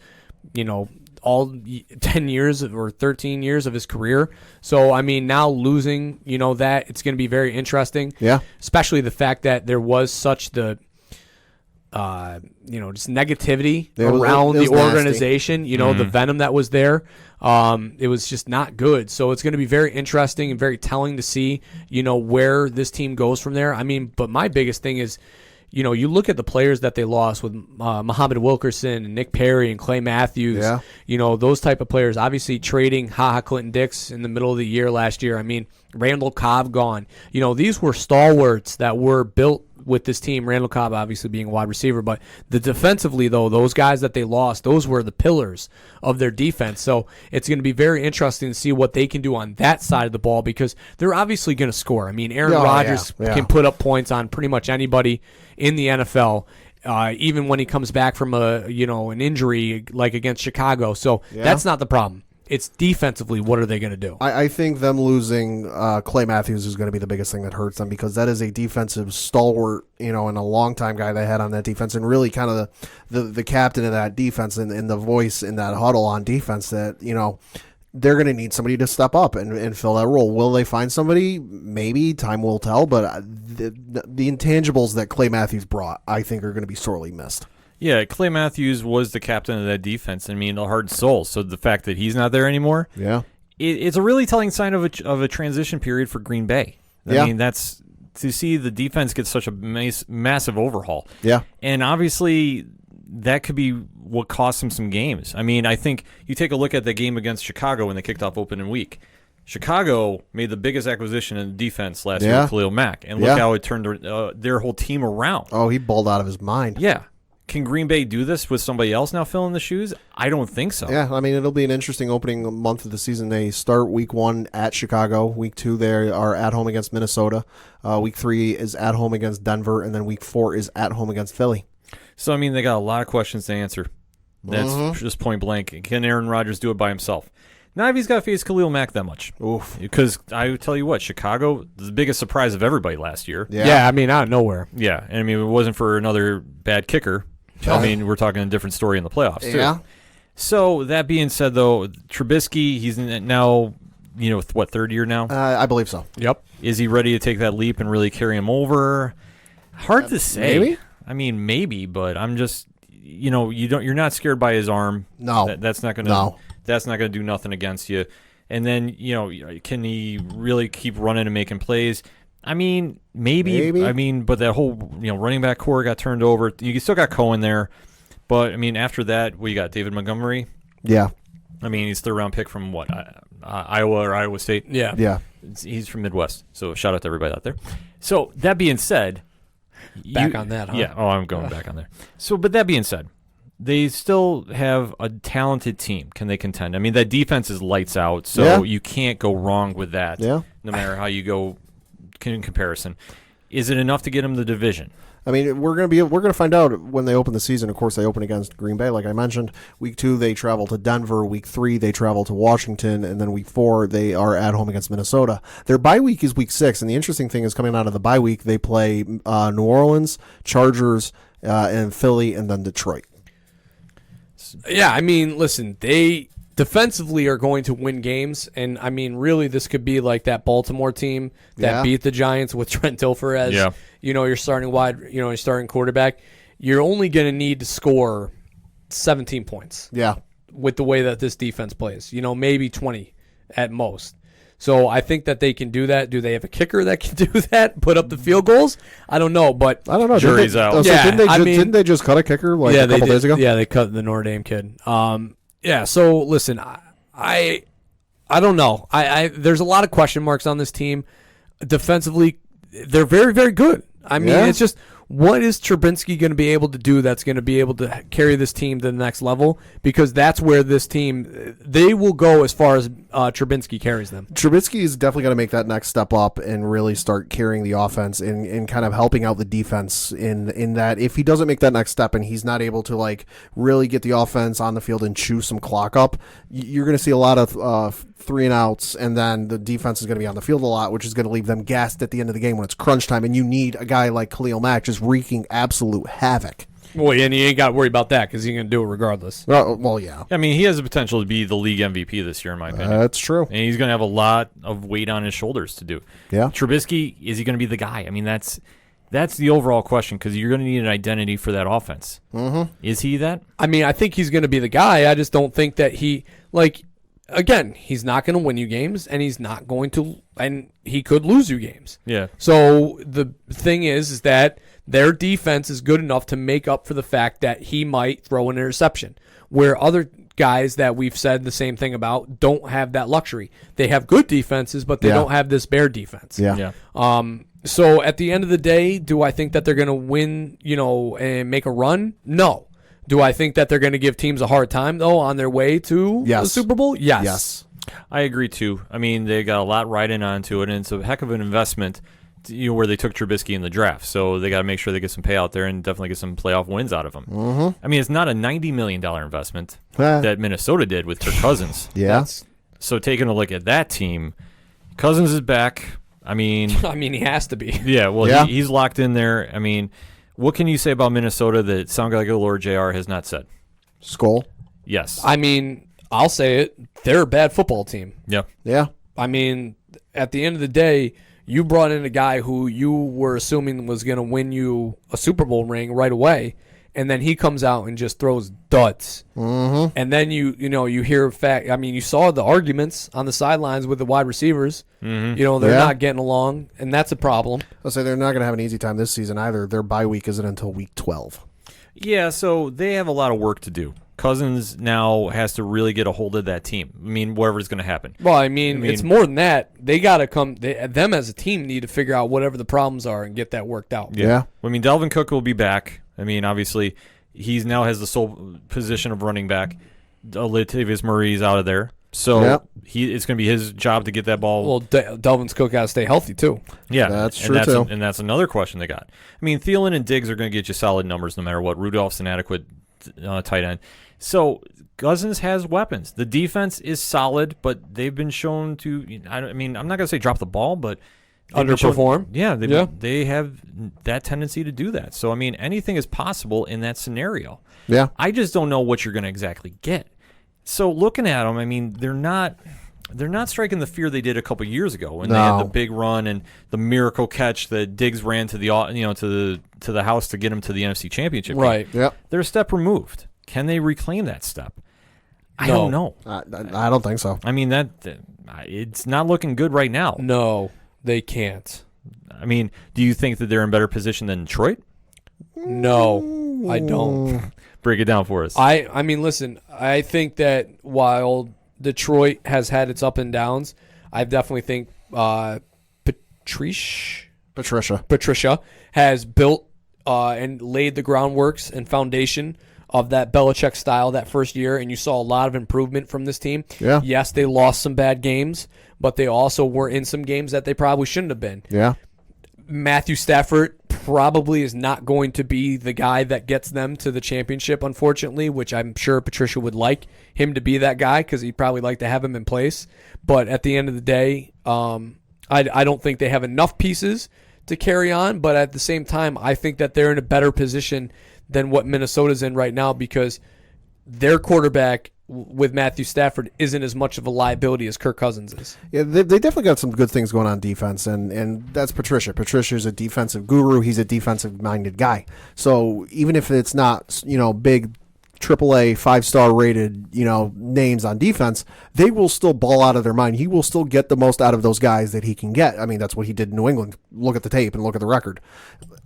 all 10 years or 13 years of his career. So, I mean, now losing, that, it's going to be very interesting. Yeah. Especially the fact that there was such the, just negativity around the organization, the venom that was there. It was just not good. So it's going to be very interesting and very telling to see, where this team goes from there. I mean, but my biggest thing is, you look at the players that they lost with Muhammad Wilkerson and Nick Perry and Clay Matthews, those type of players, obviously trading HaHa Clinton-Dix in the middle of the year last year. I mean, Randall Cobb gone. These were stalwarts that were built with this team. Randall Cobb obviously being a wide receiver, but the defensively, though, those guys that they lost, those were the pillars of their defense. So it's going to be very interesting to see what they can do on that side of the ball, because they're obviously going to score. I mean, Aaron Rodgers can put up points on pretty much anybody in the NFL. Even when he comes back from an injury like against Chicago. So that's not the problem. It's defensively, what are they going to do? I think them losing Clay Matthews is going to be the biggest thing that hurts them, because that is a defensive stalwart, and a long-time guy they had on that defense, and really kind of the captain of that defense and the voice in that huddle on defense that, they're going to need somebody to step up and fill that role. Will they find somebody? Maybe. Time will tell. But the intangibles that Clay Matthews brought, I think, are going to be sorely missed. Yeah, Clay Matthews was the captain of that defense. I mean, the heart and soul. So the fact that he's not there anymore, it's a really telling sign of a transition period for Green Bay. I mean, that's to see the defense get such a massive overhaul. Yeah, and obviously that could be what cost them some games. I mean, I think you take a look at the game against Chicago when they kicked off opening week. Chicago made the biggest acquisition in defense last year with Khalil Mack, and look how it turned their whole team around. Oh, he balled out of his mind. Yeah. Can Green Bay do this with somebody else now filling the shoes? I don't think so. Yeah, I mean, it'll be an interesting opening month of the season. They start week 1 at Chicago. Week 2, they are at home against Minnesota. Week 3 is at home against Denver. And then week 4 is at home against Philly. So, I mean, they got a lot of questions to answer. That's just point blank. Can Aaron Rodgers do it by himself? Not if he's got to face Khalil Mack that much. Oof. Because I tell you what, Chicago, the biggest surprise of everybody last year. Yeah, I mean, out of nowhere. Yeah, and I mean, if it wasn't for another bad kicker, I mean, we're talking a different story in the playoffs, too. Yeah. So, that being said, though, Trubisky, he's now, third year now? I believe so. Yep. Is he ready to take that leap and really carry him over? Hard to say. Maybe? I mean, maybe, but I'm just, you're not scared by his arm. No. That's not going to That's not going to do nothing against you. And then, can he really keep running and making plays? I mean, maybe. I mean, but that whole running back core got turned over. You still got Cohen there, but I mean, after that, you got David Montgomery. Yeah. I mean, he's third round pick from what, Iowa or Iowa State. Yeah. Yeah. He's from Midwest, so shout out to everybody out there. So that being said, back on that, huh? Yeah. Oh, I'm going back on there. So, but that being said, they still have a talented team. Can they contend? I mean, that defense is lights out, so you can't go wrong with that. Yeah. No matter how you go in comparison. Is it enough to get them the division? I mean, we're gonna find out when they open the season. Of course, they open against Green Bay, like I mentioned. Week 2, they travel to Denver. Week 3, they travel to Washington, and then week 4, they are at home against Minnesota. Their bye week is week 6, and the interesting thing is coming out of the bye week, they play New Orleans, Chargers, and Philly, and then Detroit. Yeah, I mean, listen, they defensively are going to win games, and I mean, really, this could be like that Baltimore team that beat the Giants with Trent Dilfer as your starting your starting quarterback. You're only going to need to score 17 points. Yeah, with the way that this defense plays, maybe 20 at most. So I think that they can do that. Do they have a kicker that can do that? Put up the field goals? I don't know, but I don't know. Jury's out. So didn't they just cut a kicker a couple days ago? Yeah, they cut the Notre Dame kid. Yeah, so listen, I don't know. I there's a lot of question marks on this team. Defensively, they're very, very good. I mean, it's just, what is Trubinsky going to be able to do that's going to be able to carry this team to the next level? Because that's where this team, they will go as far as Trubinsky carries them. Trubisky is definitely going to make that next step up and really start carrying the offense and kind of helping out the defense in that if he doesn't make that next step and he's not able to really get the offense on the field and chew some clock up, you're going to see a lot of 3 and outs, and then the defense is going to be on the field a lot, which is going to leave them gassed at the end of the game when it's crunch time, and you need a guy like Khalil Mack just wreaking absolute havoc. Well, and he ain't got to worry about that because he's going to do it regardless. Well, yeah. I mean, he has the potential to be the league MVP this year, in my opinion. That's true. And he's going to have a lot of weight on his shoulders to do. Yeah. Trubisky, is he going to be the guy? I mean, that's the overall question because you're going to need an identity for that offense. Mm-hmm. Is he that? I mean, I think he's going to be the guy. I just don't think that he, again, he's not going to win you games, and he's not going to, and he could lose you games. Yeah. So the thing is that their defense is good enough to make up for the fact that he might throw an interception, where other guys that we've said the same thing about don't have that luxury. They have good defenses, but they don't have this bear defense. Yeah. So at the end of the day, do I think that they're going to win, and make a run? No. Do I think that they're going to give teams a hard time, though, on their way to the Super Bowl? Yes. I agree, too. I mean, they got a lot riding onto it, and it's a heck of an investment where they took Trubisky in the draft. So they got to make sure they get some pay out there and definitely get some playoff wins out of him. Mm-hmm. I mean, it's not a $90 million investment that Minnesota did with Kirk Cousins. Yeah. So taking a look at that team, Cousins is back. I mean, he has to be. Yeah, well, he's locked in there. I mean, what can you say about Minnesota that sounds like a Lord JR has not said? Skull. Yes. I mean, I'll say it. They're a bad football team. Yeah. Yeah. I mean, at the end of the day, you brought in a guy who you were assuming was going to win you a Super Bowl ring right away, and then he comes out and just throws duds. Mm-hmm. And then you hear fact. I mean, you saw the arguments on the sidelines with the wide receivers. Mm-hmm. They're not getting along, and that's a problem. I'll say they're not going to have an easy time this season either. Their bye week isn't until week 12. Yeah, so they have a lot of work to do. Cousins now has to really get a hold of that team. I mean, whatever's going to happen. Well, I mean, it's more than that. They got to come. Them as a team need to figure out whatever the problems are and get that worked out. Yeah. I mean, Dalvin Cook will be back. I mean, obviously, he now has the sole position of running back. Latavius Murray's out of there. So it's going to be his job to get that ball. Well, Dalvin Cook got to stay healthy, too. Yeah, that's true, too. And that's another question they got. I mean, Thielen and Diggs are going to get you solid numbers no matter what. Rudolph's an adequate tight end. So Cousins has weapons. The defense is solid, but they've been shown to. I mean, I'm not going to say drop the ball, but underperform. They have that tendency to do that. So I mean, anything is possible in that scenario. Yeah, I just don't know what you're going to exactly get. So looking at them, I mean, they're not striking the fear they did a couple years ago when they had the big run and the miracle catch that Diggs ran to the house to get him to the NFC Championship. Right. Yep. They're a step removed. Can they reclaim that step? I don't know. I don't think so. I mean, it's not looking good right now. No, they can't. I mean, do you think that they're in better position than Detroit? No, I don't. Break it down for us. I mean, listen, I think that while Detroit has had its up and downs, I definitely think Patricia has built and laid the groundworks and foundation of that Belichick style that first year, and you saw a lot of improvement from this team. Yeah. Yes, they lost some bad games, but they also were in some games that they probably shouldn't have been. Yeah. Matthew Stafford probably is not going to be the guy that gets them to the championship, unfortunately, which I'm sure Patricia would like him to be that guy because he'd probably like to have him in place. But at the end of the day, I don't think they have enough pieces to carry on. But at the same time, I think that they're in a better position than what Minnesota's in right now because their quarterback with Matthew Stafford isn't as much of a liability as Kirk Cousins is. Yeah, they definitely got some good things going on defense, and that's Patricia. Patricia's a defensive guru. He's a defensive-minded guy. So even if it's not, big AAA 5-star rated, names on defense, they will still ball out of their mind. He will still get the most out of those guys that he can get. I mean, that's what he did in New England. Look at the tape and look at the record.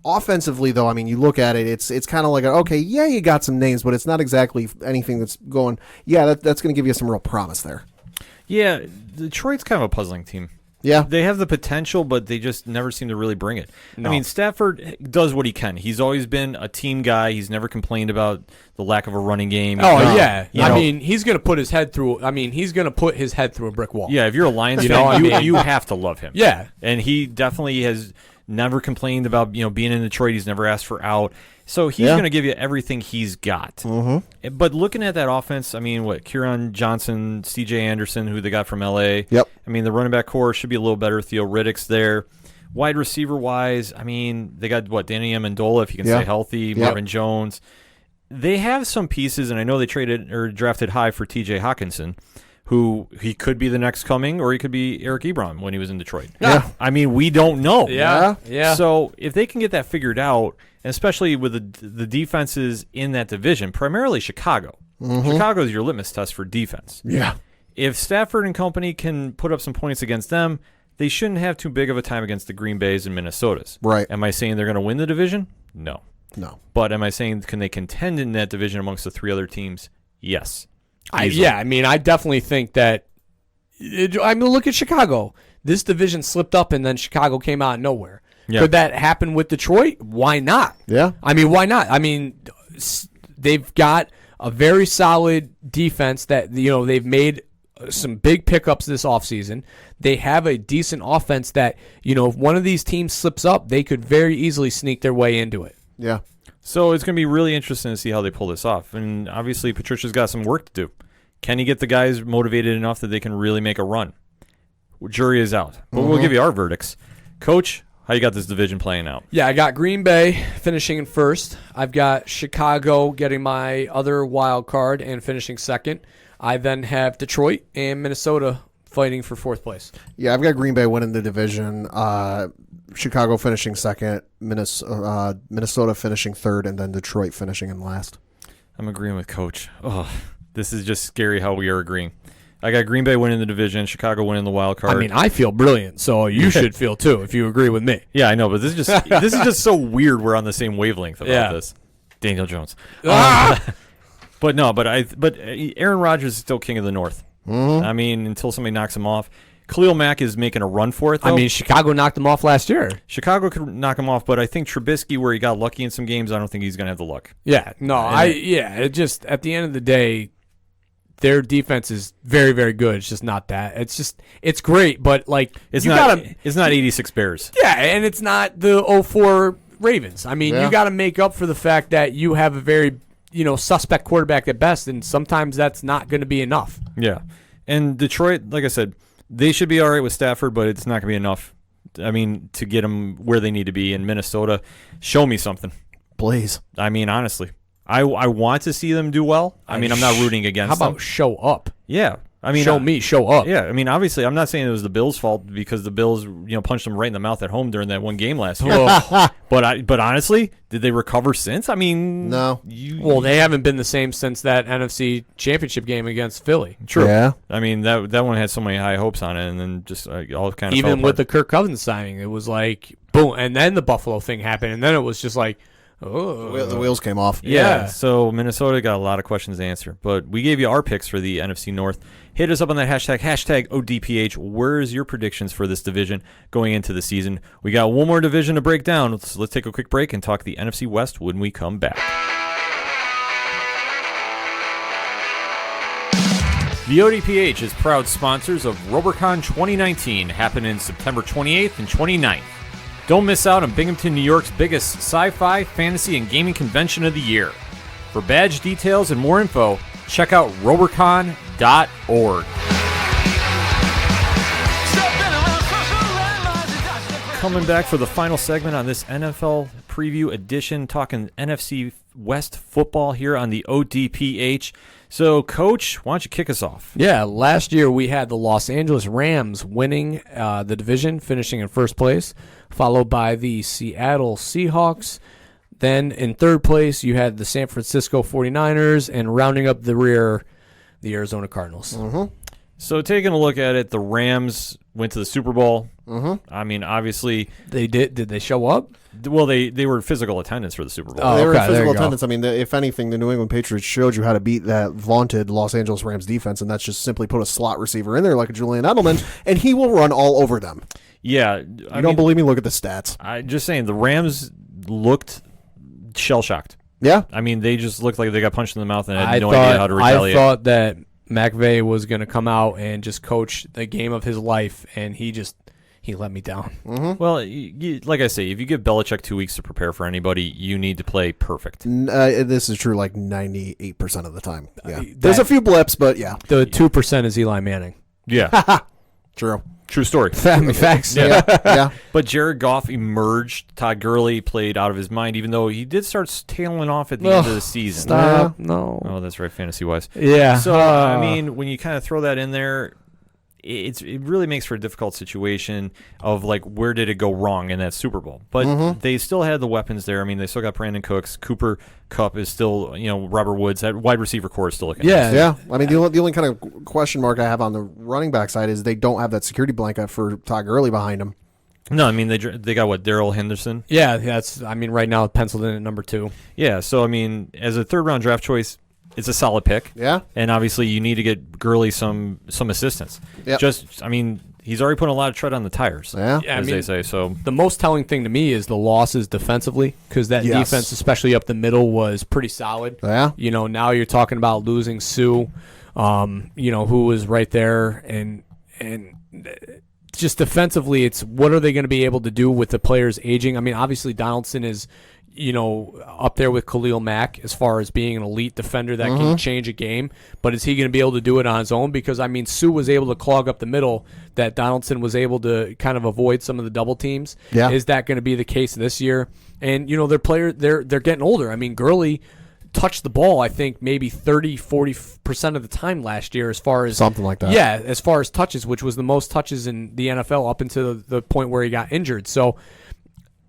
Offensively, though, I mean, you look at it, it's kind of like, you got some names, but it's not exactly anything that's going, that's going to give you some real promise there. Yeah, Detroit's kind of a puzzling team. Yeah. They have the potential, but they just never seem to really bring it. No. I mean, Stafford does what he can. He's always been a team guy. He's never complained about the lack of a running game. I mean, he's going to put his head through a brick wall. Yeah, if you're a Lions fan, you have to love him. Yeah. And he definitely has never complained about being in Detroit. He's never asked for out. So he's going to give you everything he's got. Mm-hmm. But looking at that offense, I mean, Kieran Johnson, C.J. Anderson, who they got from L.A. Yep. I mean, the running back core should be a little better. Theo Riddick's there. Wide receiver wise, I mean, they got Danny Amendola if he can Yeah. stay healthy, Marvin Jones. They have some pieces, and I know they traded or drafted high for T.J. Hawkinson, who he could be the next coming, or he could be Eric Ebron when he was in Detroit. Yeah. I mean, we don't know. Yeah. So if they can get that figured out, especially with the defenses in that division, primarily Chicago. Chicago is your litmus test for defense. Yeah. If Stafford and company can put up some points against them, they shouldn't have too big of a time against the Green Bays and Minnesotas. Right. Am I saying they're going to win the division? No. No. But am I saying can they contend in that division amongst the 3 other teams? Yes. I definitely think that. Look at Chicago. This division slipped up, and then Chicago came out of nowhere. Yeah. Could that happen with Detroit? Why not? Yeah. I mean, why not? I mean, they've got a very solid defense that they've made some big pickups this offseason. They have a decent offense that if one of these teams slips up, they could very easily sneak their way into it. Yeah. So it's going to be really interesting to see how they pull this off. And obviously, Patricia's got some work to do. Can he get the guys motivated enough that they can really make a run? Jury is out. But we'll give you our verdicts. Coach, how you got this division playing out? Yeah, I got Green Bay finishing in first. I've got Chicago getting my other wild card and finishing second. I then have Detroit and Minnesota fighting for fourth place. Yeah, I've got Green Bay winning the division, Chicago finishing second, Minnesota finishing third, and then Detroit finishing in last. I'm agreeing with Coach. Oh, this is just scary how we are agreeing. I got Green Bay winning the division, Chicago winning the wild card. I mean, I feel brilliant, so you should feel too if you agree with me. Yeah, I know, but this is just so weird. We're on the same wavelength about this. Daniel Jones. But Aaron Rodgers is still king of the North. I mean, until somebody knocks him off. Khalil Mack is making a run for it, though. I mean, Chicago knocked him off last year. Chicago could knock him off, but I think Trubisky, where he got lucky in some games, I don't think he's going to have the luck. Yeah, no, it just, at the end of the day, their defense is very, very good. It's just not that. It's great, but it's not 86 Bears. Yeah, and it's not the 04 Ravens. I mean, you got to make up for the fact that you have a very suspect quarterback at best, and sometimes that's not going to be enough. Yeah. And Detroit, like I said, they should be all right with Stafford, but it's not going to be enough, I mean, to get them where they need to be. In Minnesota, show me something. Please. I mean, honestly, I want to see them do well. I mean, I'm not rooting against them. How about show up? Yeah. I mean, show up. Yeah, I mean, obviously, I'm not saying it was the Bills' fault because the Bills, punched them right in the mouth at home during that one game last year. But honestly, did they recover since? I mean, no. Well, they haven't been the same since that NFC Championship game against Philly. True. Yeah. I mean, that one had so many high hopes on it, and then just all kind of even with the Kirk Cousins signing, it was like boom, and then the Buffalo thing happened, and then it was just like. Oh. The wheels came off. Yeah, so Minnesota got a lot of questions to answer. But we gave you our picks for the NFC North. Hit us up on that hashtag ODPH. Where's your predictions for this division going into the season? We got one more division to break down. Let's take a quick break and talk the NFC West when we come back. The ODPH is proud sponsors of RoberCon 2019, happening September 28th and 29th. Don't miss out on Binghamton, New York's biggest sci-fi, fantasy, and gaming convention of the year. For badge details and more info, check out robercon.org. Coming back for the final segment on this NFL preview edition, talking NFC West football here on the ODPH. So, Coach, why don't you kick us off? Yeah, last year we had the Los Angeles Rams winning the division, finishing in first place, followed by the Seattle Seahawks. Then in third place, you had the San Francisco 49ers, and rounding up the rear, the Arizona Cardinals. Mm-hmm. So, taking a look at it, the Rams went to the Super Bowl. Mm-hmm. I mean, obviously, they did. Did they show up? Well, they were physical attendance for the Super Bowl. They were in there physical you go. attendance. I mean, if anything, the New England Patriots showed you how to beat that vaunted Los Angeles Rams defense, and that's just simply put a slot receiver in there like a Julian Edelman, and he will run all over them. Yeah. You don't believe me? Look at the stats. I'm just saying, the Rams looked shell-shocked. Yeah. I mean, they just looked like they got punched in the mouth and had no idea how to retaliate. I thought that McVay was going to come out and just coach the game of his life, and he let me down. Mm-hmm. Well, like I say, if you give Belichick 2 weeks to prepare for anybody, you need to play perfect. This is true like 98% of the time. Yeah. There's a few blips, but yeah. The 2% is Eli Manning. Yeah. True. True story. Facts. Yeah. But Jared Goff emerged. Todd Gurley played out of his mind, even though he did start tailing off at the end of the season. Stop. No. Oh, that's right, fantasy-wise. Yeah. So, I mean, when you kind of throw that in there, it really makes for a difficult situation of, like, where did it go wrong in that Super Bowl? But they still had the weapons there. I mean, they still got Brandon Cooks. Cooper Kupp is still, Robert Woods. That wide receiver core is still looking nice. Yeah. I mean, the only kind of question mark I have on the running back side is they don't have that security blanket for Todd Gurley behind him. No, I mean, they got, what, Darrell Henderson? Yeah, right now penciled in at number 2. Yeah, so, I mean, as a third-round draft choice, it's a solid pick. Yeah. And obviously you need to get Gurley some assistance. Yep. He's already putting a lot of tread on the tires, as they say. So the most telling thing to me is the losses defensively, because that defense, especially up the middle, was pretty solid. Yeah. Now you're talking about losing Sue, who was right there, and just defensively, it's what are they going to be able to do with the players aging? I mean, obviously Donaldson is, up there with Khalil Mack as far as being an elite defender that can change a game. But is he going to be able to do it on his own? Because, I mean, Sue was able to clog up the middle, that Donaldson was able to kind of avoid some of the double teams. Yeah. Is that going to be the case this year? And, they're getting older. I mean, Gurley touched the ball, I think, maybe 30-40% of the time last year as far as something like that. Yeah, as far as touches, which was the most touches in the NFL up until the point where he got injured. So,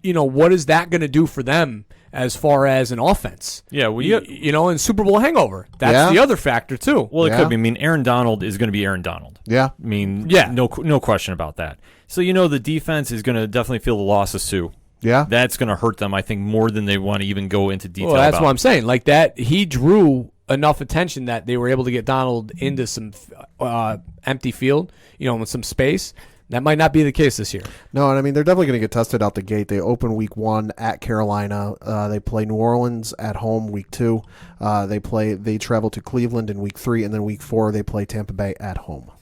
what is that going to do for them as far as an offense? Yeah, and Super Bowl hangover. That's the other factor too. Well, it could be. I mean, Aaron Donald is going to be Aaron Donald. Yeah. I mean, no question about that. So, the defense is going to definitely feel the loss of Sue. Yeah. That's going to hurt them, I think, more than they want to even go into detail Well, that's about. what I'm saying. Like that, he drew enough attention that they were able to get Donald into some empty field, with some space. That might not be the case this year. No, and I mean, they're definitely going to get tested out the gate. They open week 1 at Carolina. They play New Orleans at home week 2. They travel to Cleveland in week 3, and then week 4 they play Tampa Bay at home.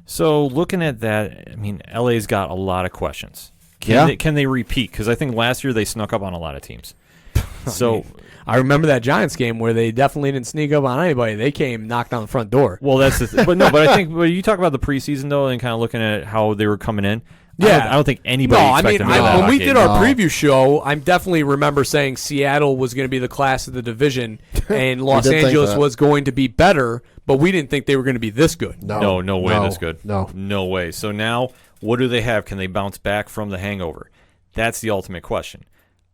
So looking at that, I mean, LA's got a lot of questions. Can they repeat? Because I think last year they snuck up on a lot of teams. So I remember that Giants game where they definitely didn't sneak up on anybody. They came, knocked on the front door. Well, that's the but I think when you talk about the preseason though, and kind of looking at how they were coming in. I don't think anybody expected them to go that when we hot did game. our preview show, I definitely remember saying Seattle was going to be the class of the division, and Los Angeles was going to be better, but we didn't think they were going to be this good. No way this good. No way. So now, what do they have? Can they bounce back from the hangover? That's the ultimate question.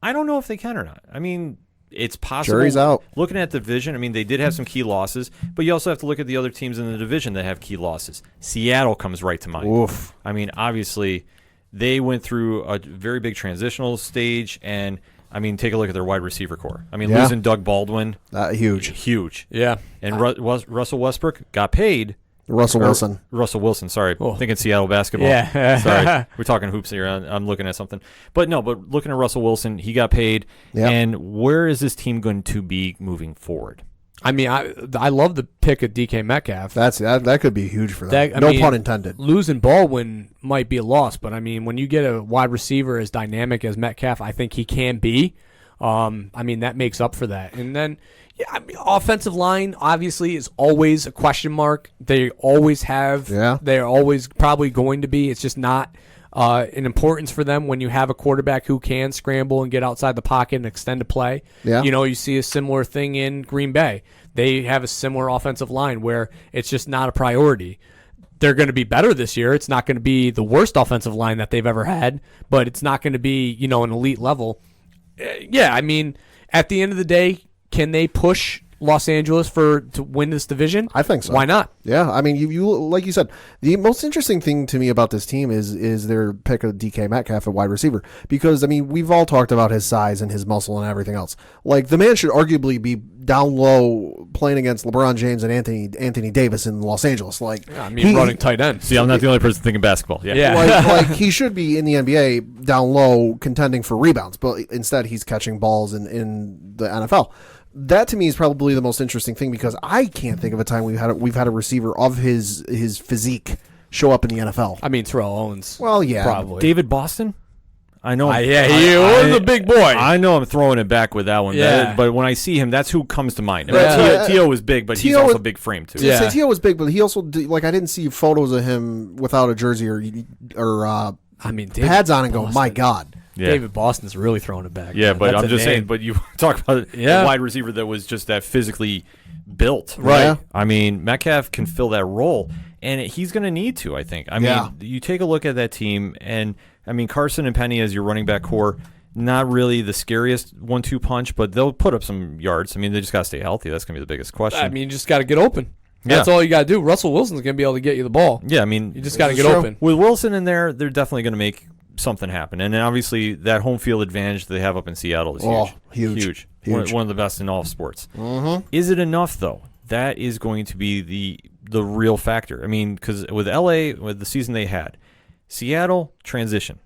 I don't know if they can or not. I mean, it's possible. Jury's out. Looking at the division, I mean, they did have some key losses, but you also have to look at the other teams in the division that have key losses. Seattle comes right to mind. Oof. I mean, obviously, they went through a very big transitional stage, and, I mean, take a look at their wide receiver core. I mean, losing Doug Baldwin. Huge. Yeah. And Russell Westbrook got paid. Russell Wilson, sorry. Thinking Seattle basketball. Yeah. Sorry. We're talking hoops here. I'm looking at something. But looking at Russell Wilson, he got paid. Yep. And where is this team going to be moving forward? I mean, I love the pick of DK Metcalf. That could be huge for them. No pun intended. Losing Baldwin might be a loss, but I mean, when you get a wide receiver as dynamic as Metcalf, I think he can be. I mean, that makes up for that. And then, offensive line obviously is always a question mark. They always have. Yeah. They're always probably going to be. It's just not an importance for them when you have a quarterback who can scramble and get outside the pocket and extend a play. Yeah. You see a similar thing in Green Bay. They have a similar offensive line where it's just not a priority. They're going to be better this year. It's not going to be the worst offensive line that they've ever had, but it's not going to be, an elite level. I mean, at the end of the day, can they push Los Angeles to win this division? I think so. Why not? Yeah, I mean, you like you said, the most interesting thing to me about this team is their pick of DK Metcalf at wide receiver, because I mean, we've all talked about his size and his muscle and everything else. Like, the man should arguably be down low playing against LeBron James and Anthony Davis in Los Angeles. Like, running tight end. See, I'm not the only person thinking basketball. Yeah. Like he should be in the NBA down low contending for rebounds, but instead he's catching balls in the NFL. That to me is probably the most interesting thing, because I can't think of a time we've had a receiver of his physique show up in the NFL. I mean, Terrell Owens. Well, yeah, probably. David Boston? I know. He was a big boy. I know I'm throwing it back with that one. Yeah. But when I see him, that's who comes to mind. I mean, Yeah. T.O. was big, but he's T.O. also was- big frame, too. Yeah. T.O. was big, but he also I didn't see photos of him without a jersey or I mean, David pads on and go, Boston. my God. Yeah. David Boston's really throwing it back. Yeah, man. but That's I'm a just name. saying, but you talk about Yeah. a wide receiver that was just that physically built. Right. Yeah. I mean, Metcalf can fill that role, and he's going to need to, I think. I mean, Yeah. you take a look at that team, and, I mean, Carson and Penny as your running back core, not really the scariest 1-2 punch, but they'll put up some yards. I mean, they just got to stay healthy. That's going to be the biggest question. I mean, you just got to get open. Yeah. That's all you got to do. Russell Wilson's going to be able to get you the ball. Yeah, I mean, You just got to get true. open. with Wilson in there, they're definitely going to make something happen. And then obviously that home field advantage that they have up in Seattle is Huge. One of the best in all of sports. Is it enough, though? That is going to be the real factor. I mean, because with LA, with the season they had, Seattle, transition.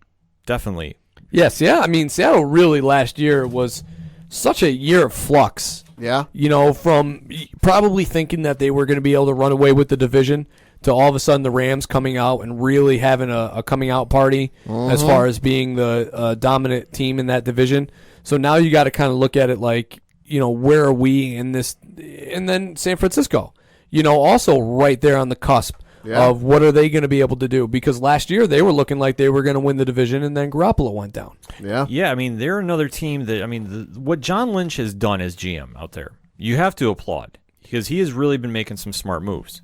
Definitely. Yes, yeah. I mean, Seattle really last year was such a year of flux. Yeah. You know, from probably thinking that they were going to be able to run away with the division to all of a sudden the Rams coming out and really having a coming out party as far as being the dominant team in that division. So now you got to kind of look at it like, you know, where are we in this? And then San Francisco, you know, also right there on the cusp of what are they going to be able to do? Because last year they were looking like they were going to win the division, and then Garoppolo went down. Yeah. Yeah, I mean, they're another team that, I mean, what John Lynch has done as GM out there, you have to applaud because he has really been making some smart moves.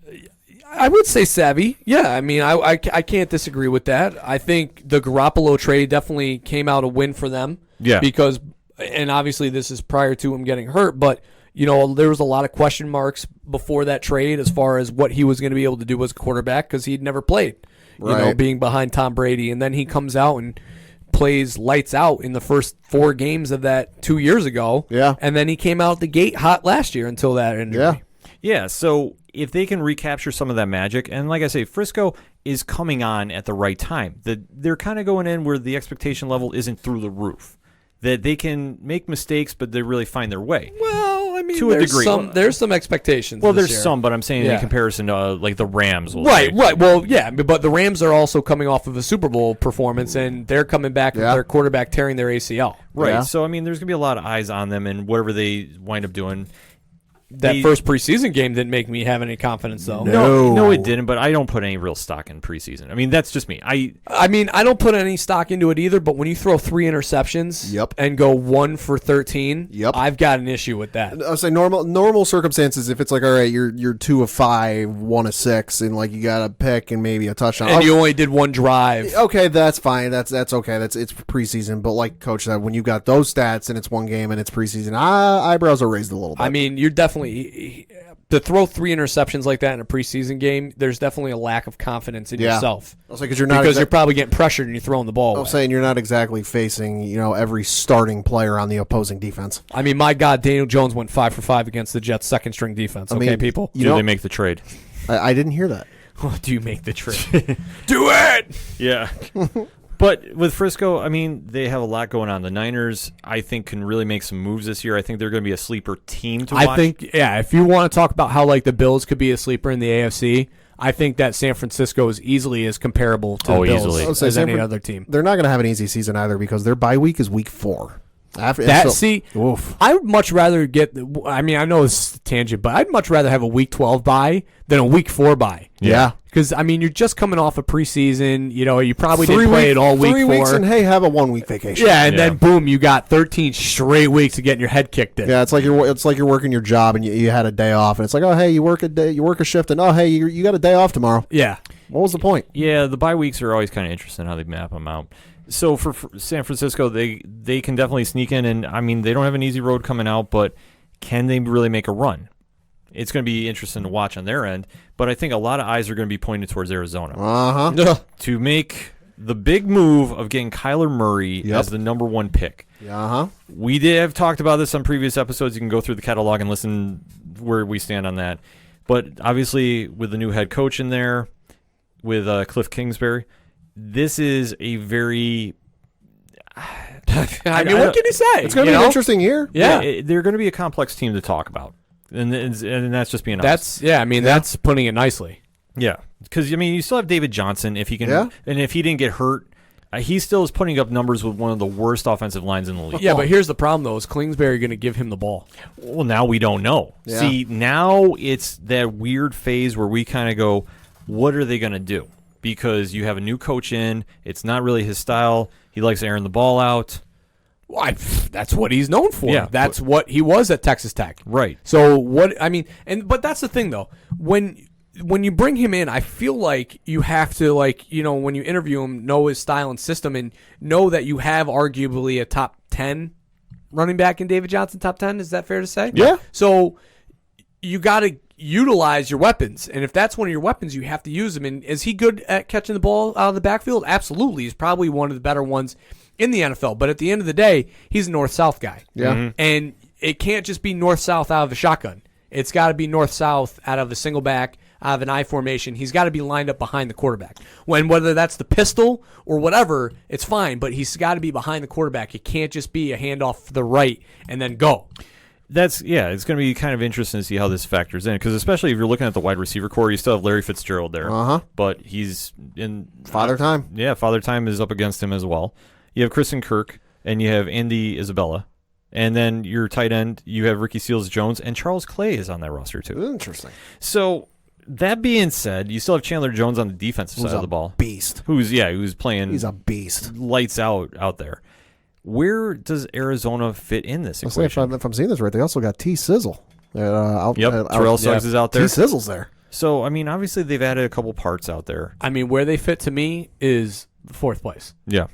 I would say savvy. Yeah, I mean, I can't disagree with that. I think the Garoppolo trade definitely came out a win for them. Yeah. Because, and obviously this is prior to him getting hurt, but, you know, there was a lot of question marks before that trade as far as what he was going to be able to do as a quarterback because he'd never played, you know, Right. being behind Tom Brady. And then he comes out and plays lights out in the first 4 games of that 2 years ago. Yeah. And then he came out the gate hot last year until that injury. Yeah. Yeah, so if they can recapture some of that magic, and like I say, Frisco is coming on at the right time. They're kind of going in where the expectation level isn't through the roof. That they can make mistakes, but they really find their way. Well, I mean, To a there's degree. there's some expectations. Well, this there's year. some, but I'm saying Yeah. in comparison to like the Rams. We'll Right, say. right. Well, yeah, but the Rams are also coming off of a Super Bowl performance, and they're coming back with Yeah. their quarterback tearing their ACL. Right. Yeah. So, I mean, there's going to be a lot of eyes on them and whatever they wind up doing. That They- first preseason game didn't make me have any confidence, though. No, it didn't, but I don't put any real stock in preseason. I mean, that's just me. I mean, I don't put any stock into it either, but when you throw 3 interceptions Yep. and go 1 for 13, Yep. I've got an issue with that. I was saying normal circumstances. If it's like, all right, you're 2 of 5, 1 of 6, and like you got a pick and maybe a touchdown. And you only did 1 drive. Okay, that's fine. That's okay. It's preseason. But like Coach said, when you got those stats and it's one game and it's preseason, eyebrows are raised a little bit. I mean, you're definitely to throw 3 interceptions like that in a preseason game. There's definitely a lack of confidence in yourself I was like, 'cause you're not because exact- you're probably getting pressured and you're throwing the ball. I'm away. saying you're not exactly facing every starting player on the opposing defense. I mean, my God, Daniel Jones went 5 for 5 against the Jets' second string defense. I Okay, mean, people. You do know, they make the trade? I didn't hear that. Do you make the trade? Do it. Yeah. But with Frisco, I mean, they have a lot going on. The Niners, I think, can really make some moves this year. I think they're going to be a sleeper team to watch. I think, yeah, if you want to talk about how like the Bills could be a sleeper in the AFC, I think that San Francisco is easily as comparable to the Bills easily. I would say as San any Fran- other team. They're not going to have an easy season either because their bye week is week 4. Oof. I would much rather get. I mean, I know it's a tangent, but I'd much rather have a week 12 bye than a week 4 bye. Yeah. Because I mean, you're just coming off a preseason. You know, you probably didn't play it all week 3 weeks 4. and hey, have a 1 week vacation. Yeah, and Yeah. then boom, you got 13 straight weeks of getting your head kicked in. Yeah, it's like you're working your job and you had a day off and it's like, oh hey, you work a shift and oh hey, you got a day off tomorrow. Yeah. What was the point? Yeah, the bye weeks are always kind of interesting how they map them out. So for San Francisco, they can definitely sneak in, and I mean, they don't have an easy road coming out, but can they really make a run? It's going to be interesting to watch on their end, but I think a lot of eyes are going to be pointed towards Arizona to make the big move of getting Kyler Murray as the number 1 pick. We have talked about this on previous episodes. You can go through the catalog and listen where we stand on that. But obviously, with the new head coach in there, with Cliff Kingsbury, this is a very... I mean, what can you say? It's going to be an interesting year. Yeah. they're going to be a complex team to talk about. And that's just being honest. That's putting it nicely. Yeah, because I mean, you still have David Johnson if he can, Yeah. and if he didn't get hurt, He still is putting up numbers with one of the worst offensive lines in the league. Yeah, but here's the problem, though. Is Kingsbury going to give him the ball? Well, now we don't know. Yeah. See, now it's that weird phase where we kind of go, what are they going to do? Because you have a new coach in. It's not really his style. He likes airing the ball out. Well, that's what he's known for. Yeah, That's what he was at Texas Tech. Right. So but that's the thing, though. When you bring him in, I feel like you have to, when you interview him, know his style and system and know that you have arguably a top 10 running back in David Johnson, top 10. Is that fair to say? Yeah. So you got to utilize your weapons. And if that's one of your weapons, you have to use them. And is he good at catching the ball out of the backfield? Absolutely. He's probably one of the better ones in the NFL. But at the end of the day, he's a north-south guy. Yeah. And it can't just be north-south out of a shotgun. It's got to be north-south out of a single back, out of an I formation. He's got to be lined up behind the quarterback. Whether that's the pistol or whatever, it's fine, but he's got to be behind the quarterback. It can't just be a handoff to the right and then go. It's going to be kind of interesting to see how this factors in, because especially if you're looking at the wide receiver core, you still have Larry Fitzgerald there. But he's in Father Time. Yeah, Father Time is up against him as well. You have Kristen Kirk, and you have Andy Isabella. And then your tight end, you have Ricky Seals-Jones, and Charles Clay is on that roster too. Interesting. So that being said, you still have Chandler Jones on the defensive side of the ball. Beast. Who's playing He's a beast. lights out there. Where does Arizona fit in this I'll say equation? if I'm seeing this right, they also got T Sizzle. Terrell Suggs is out there. T Sizzle's there. So, I mean, obviously they've added a couple parts out there. I mean, where they fit to me is the fourth place. Yeah.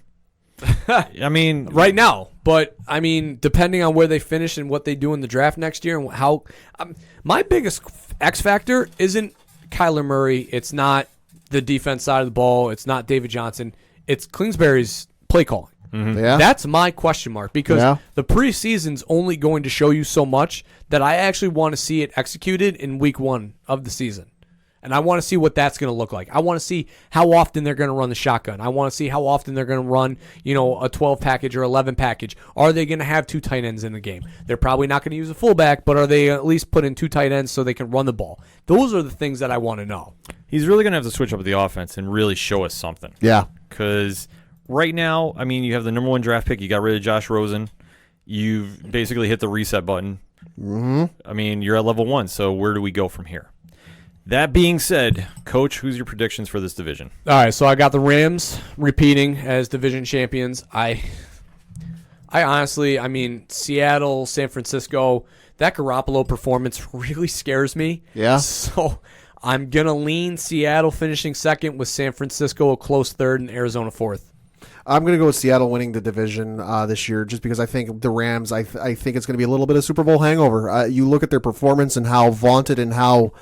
I mean, right now. But, I mean, depending on where they finish and what they do in the draft next year and how my biggest X factor isn't Kyler Murray. It's not the defense side of the ball. It's not David Johnson. It's Kingsbury's play calling. Yeah. That's my question mark, because the preseason's only going to show you so much that I actually want to see it executed in week 1 of the season. And I want to see what that's going to look like. I want to see how often they're going to run the shotgun. I want to see how often they're going to run, a 12 package or 11 package. Are they going to have 2 tight ends in the game? They're probably not going to use a fullback, but are they at least put in 2 tight ends so they can run the ball? Those are the things that I want to know. he's really going to have to switch up the offense and really show us something. Yeah. Because right now, I mean, you have the number 1 draft pick. You got rid of Josh Rosen. You've basically hit the reset button. Mm-hmm. I mean, you're at level 1, so where do we go from here? That being said, Coach, who's your predictions for this division? All right, so I got the Rams repeating as division champions. I honestly, I mean, Seattle, San Francisco, that Garoppolo performance really scares me. Yeah. So I'm going to lean Seattle finishing second with San Francisco a close third and Arizona fourth. I'm going to go with Seattle winning the division this year, just because I think the Rams, I think it's going to be a little bit of Super Bowl hangover. You look at their performance and how vaunted and how,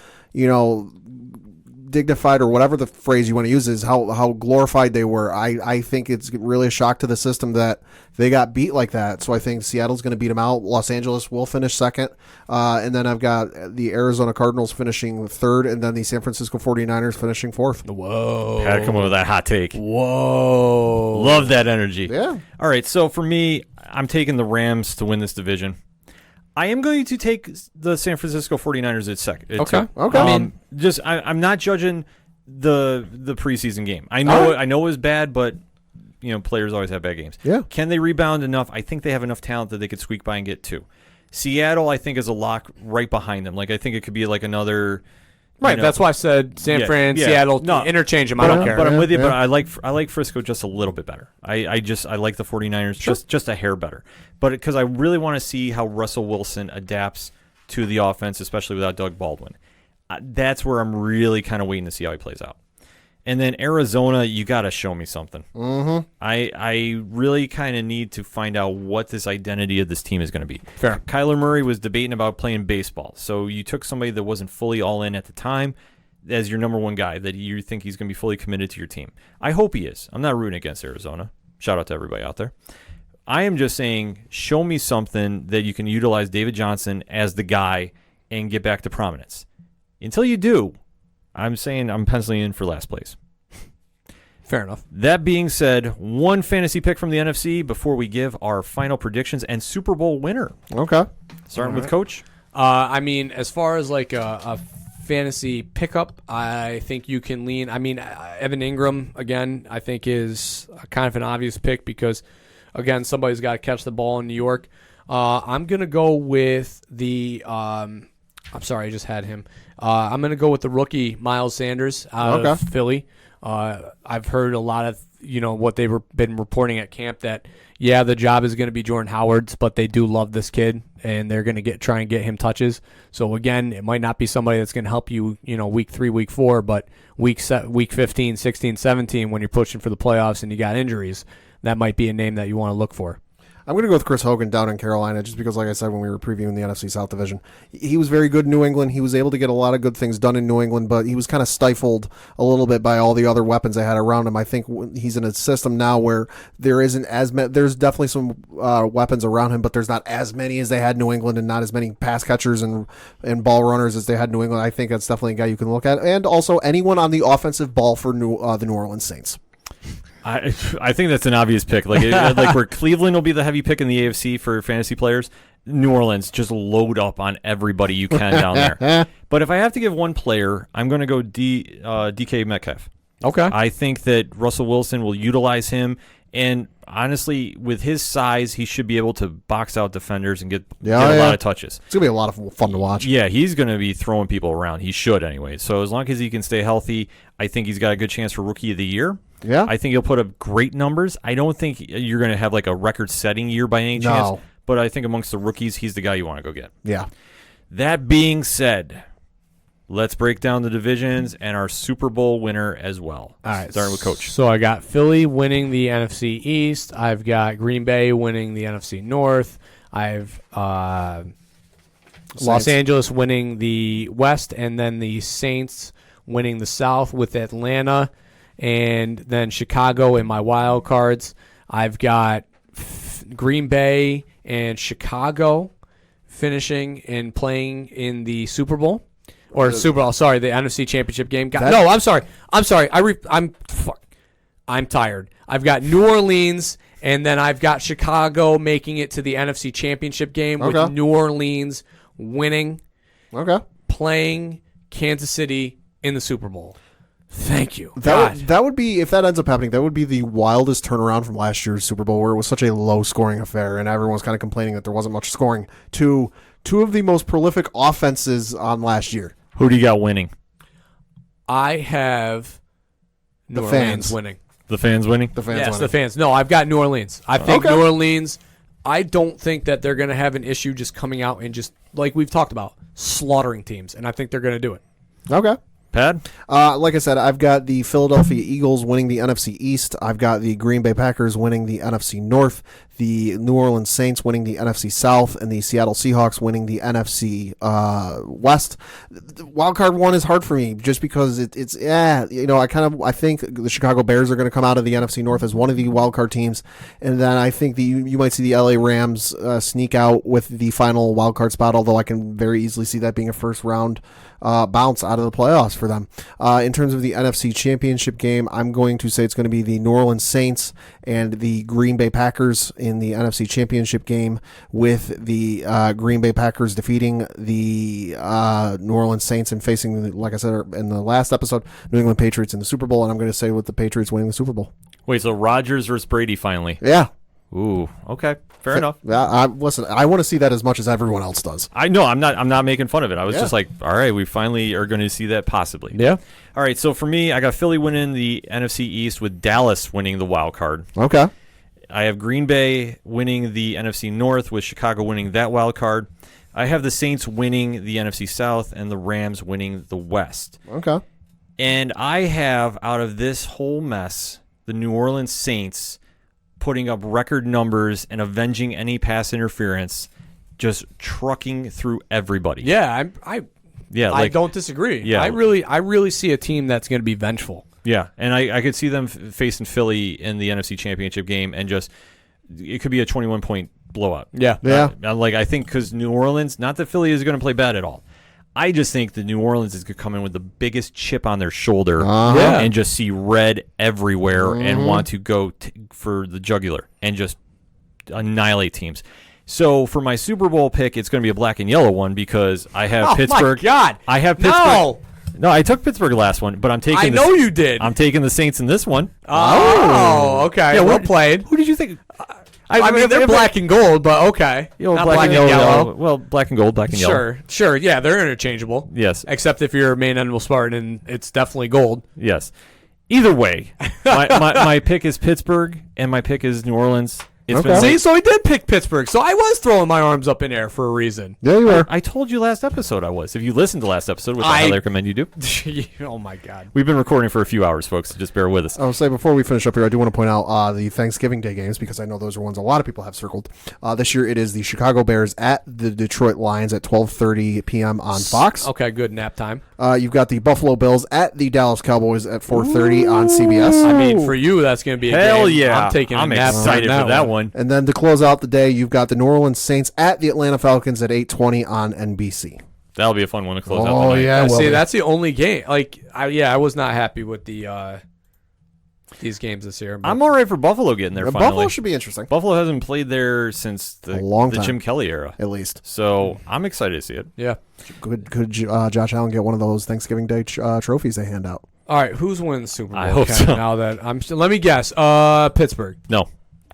dignified, or whatever the phrase you want to use is, how glorified they were. I think it's really a shock to the system that they got beat like that. So I think Seattle's going to beat them out. Los Angeles will finish second. And then I've got the Arizona Cardinals finishing third, and then the San Francisco 49ers finishing fourth. Whoa. Pat, come on with that hot take. Whoa. Love that energy. Yeah. All right, so for me, I'm taking the Rams to win this division. I am going to take the San Francisco 49ers at second. Okay. I mean, I'm not judging the preseason game. I know it was bad, but players always have bad games. Yeah. Can they rebound enough? I think they have enough talent that they could squeak by and get 2. Seattle, I think, is a lock right behind them. Like, I think it could be like another. Right, that's why I said San Fran, Seattle, interchange them. I don't care. But I'm with you. But I like Frisco just a little bit better. I like the 49ers just a hair better. But because I really want to see how Russell Wilson adapts to the offense, especially without Doug Baldwin. That's where I'm really kind of waiting to see how he plays out. And then Arizona, you got to show me something. Mm-hmm. I really kind of need to find out what this identity of this team is going to be. Fair. Kyler Murray was debating about playing baseball. So you took somebody that wasn't fully all in at the time as your number 1 guy that you think he's going to be fully committed to your team. I hope he is. I'm not rooting against Arizona. Shout out to everybody out there. I am just saying, show me something that you can utilize David Johnson as the guy and get back to prominence. Until you do, I'm saying I'm penciling in for last place. Fair enough. That being said, one fantasy pick from the NFC before we give our final predictions and Super Bowl winner. Okay. Starting with Coach. I mean, as far as like a fantasy pickup. I think you can lean. I mean, Evan Ingram, again, I think is kind of an obvious pick because, again, somebody's got to catch the ball in New York. I'm going to go with the I'm sorry, I just had him. I'm going to go with the rookie Miles Sanders out of Philly. I've heard a lot of what they've been reporting at camp that the job is going to be Jordan Howard's, but they do love this kid and they're going to try and get him touches. So again, it might not be somebody that's going to help you, week 3, week 4, but week 15, 16, 17 when you're pushing for the playoffs and you got injuries, that might be a name that you want to look for. I'm going to go with Chris Hogan down in Carolina just because, like I said, when we were previewing the NFC South Division, he was very good in New England. He was able to get a lot of good things done in New England, but he was kind of stifled a little bit by all the other weapons they had around him. I think he's in a system now where there isn't as many. There's definitely some weapons around him, but there's not as many as they had in New England and not as many pass catchers and ball runners as they had in New England. I think that's definitely a guy you can look at. And also anyone on the offensive ball for the New Orleans Saints. I think that's an obvious pick. Like where Cleveland will be the heavy pick in the AFC for fantasy players, New Orleans just load up on everybody you can down there. But if I have to give one player, I'm going to go DK Metcalf. Okay. I think that Russell Wilson will utilize him, and honestly, with his size, he should be able to box out defenders and get a lot of touches. It's going to be a lot of fun to watch. Yeah, he's going to be throwing people around. He should anyway. So as long as he can stay healthy, I think he's got a good chance for Rookie of the Year. Yeah. I think he'll put up great numbers. I don't think you're going to have like a record-setting year by any chance, but I think amongst the rookies, he's the guy you want to go get. Yeah. That being said, let's break down the divisions and our Super Bowl winner as well. All right. Starting with Coach. So I got Philly winning the NFC East. I've got Green Bay winning the NFC North. I've Los Angeles winning the West, and then the Saints winning the South with Atlanta, and then Chicago in my wild cards. I've got Green Bay and Chicago finishing and playing in the Super Bowl. Or Super Bowl, sorry, the NFC Championship game. I'm sorry. I'm tired. I've got New Orleans, and then I've got Chicago making it to the NFC Championship game with New Orleans winning, playing Kansas City in the Super Bowl. Thank you. That would be, if that ends up happening, that would be the wildest turnaround from last year's Super Bowl where it was such a low-scoring affair and everyone was kind of complaining that there wasn't much scoring to two of the most prolific offenses on last year. Who do you got winning? I have New Orleans winning. The fans winning? The fans yes, winning. The fans. No, I've got New Orleans. I think New Orleans, I don't think that they're going to have an issue just coming out and just, like we've talked about, slaughtering teams, and I think they're going to do it. Okay. Pat? Like I said, I've got the Philadelphia Eagles winning the NFC East. I've got the Green Bay Packers winning the NFC North, the New Orleans Saints winning the NFC South, and the Seattle Seahawks winning the NFC West. Wildcard one is hard for me just because I think the Chicago Bears are going to come out of the NFC North as one of the wildcard teams, and then I think you might see the LA Rams sneak out with the final wildcard spot, although I can very easily see that being a first round bounce out of the playoffs for them. In terms of the NFC Championship game, I'm going to say it's going to be the New Orleans Saints and the Green Bay Packers in the NFC Championship game, with the Green Bay Packers defeating the New Orleans Saints and facing, like I said in the last episode, New England Patriots in the Super Bowl, and I'm going to say with the Patriots winning the Super Bowl. Wait, so Rodgers versus Brady finally? Yeah. Ooh, okay. Fair enough. Listen, I want to see that as much as everyone else does. I know. I'm not making fun of it. I was just like, all right, we finally are going to see that possibly. Yeah. All right, so for me, I got Philly winning the NFC East with Dallas winning the wild card. Okay. I have Green Bay winning the NFC North with Chicago winning that wild card. I have the Saints winning the NFC South and the Rams winning the West. Okay. And I have, out of this whole mess, the New Orleans Saints putting up record numbers and avenging any pass interference, just trucking through everybody. Yeah, I don't disagree. Yeah. I really see a team that's going to be vengeful. Yeah, and I could see them facing Philly in the NFC Championship game, and just it could be a 21-point blowout. Yeah. I think because New Orleans, not that Philly is going to play bad at all. I just think the New Orleans is going to come in with the biggest chip on their shoulder and just see red everywhere and want to go for the jugular and just annihilate teams. So for my Super Bowl pick, it's going to be a black and yellow one because I have Pittsburgh. Oh, my God. I have Pittsburgh. No, I took Pittsburgh last one, but I'm taking. I know you did. I'm taking the Saints in this one. Oh, okay. Yeah, well played. Who did you think? I mean, they're black and gold, but okay. Not black and yellow. Well, black and gold, black and yellow. Sure. Yeah, they're interchangeable. Yes. Except if you're a main animal Spartan, it's definitely gold. Yes. Either way, my pick is Pittsburgh, and my pick is New Orleans. See, so I did pick Pittsburgh. So I was throwing my arms up in air for a reason. Yeah, you were. I told you last episode I was. If you listened to last episode, which I highly recommend you do. Oh, my God. We've been recording for a few hours, folks, so just bear with us. I'll say before we finish up here, I do want to point out the Thanksgiving Day games because I know those are ones a lot of people have circled. This year it is the Chicago Bears at the Detroit Lions at 12:30 p.m. on Fox. Okay, good nap time. You've got the Buffalo Bills at the Dallas Cowboys at 4:30 on CBS. I mean, for you, that's going to be a Hell game. yeah. I'm taking a I'm nap excited on for that one. And then to close out the day, you've got the New Orleans Saints at the Atlanta Falcons at 8:20 on NBC. That'll be a fun one to close out the Oh, night. yeah. See, that's the only game. I was not happy with the these games this year. I'm all right for Buffalo getting there finally. Buffalo should be interesting. Buffalo hasn't played there since the long time. Jim Kelly era. At least. So I'm excited to see it. Yeah. Could Josh Allen get one of those Thanksgiving Day trophies they hand out? All right, who's winning the Super Bowl? I hope Ken, so. Now that I'm still, let me guess. Pittsburgh. No.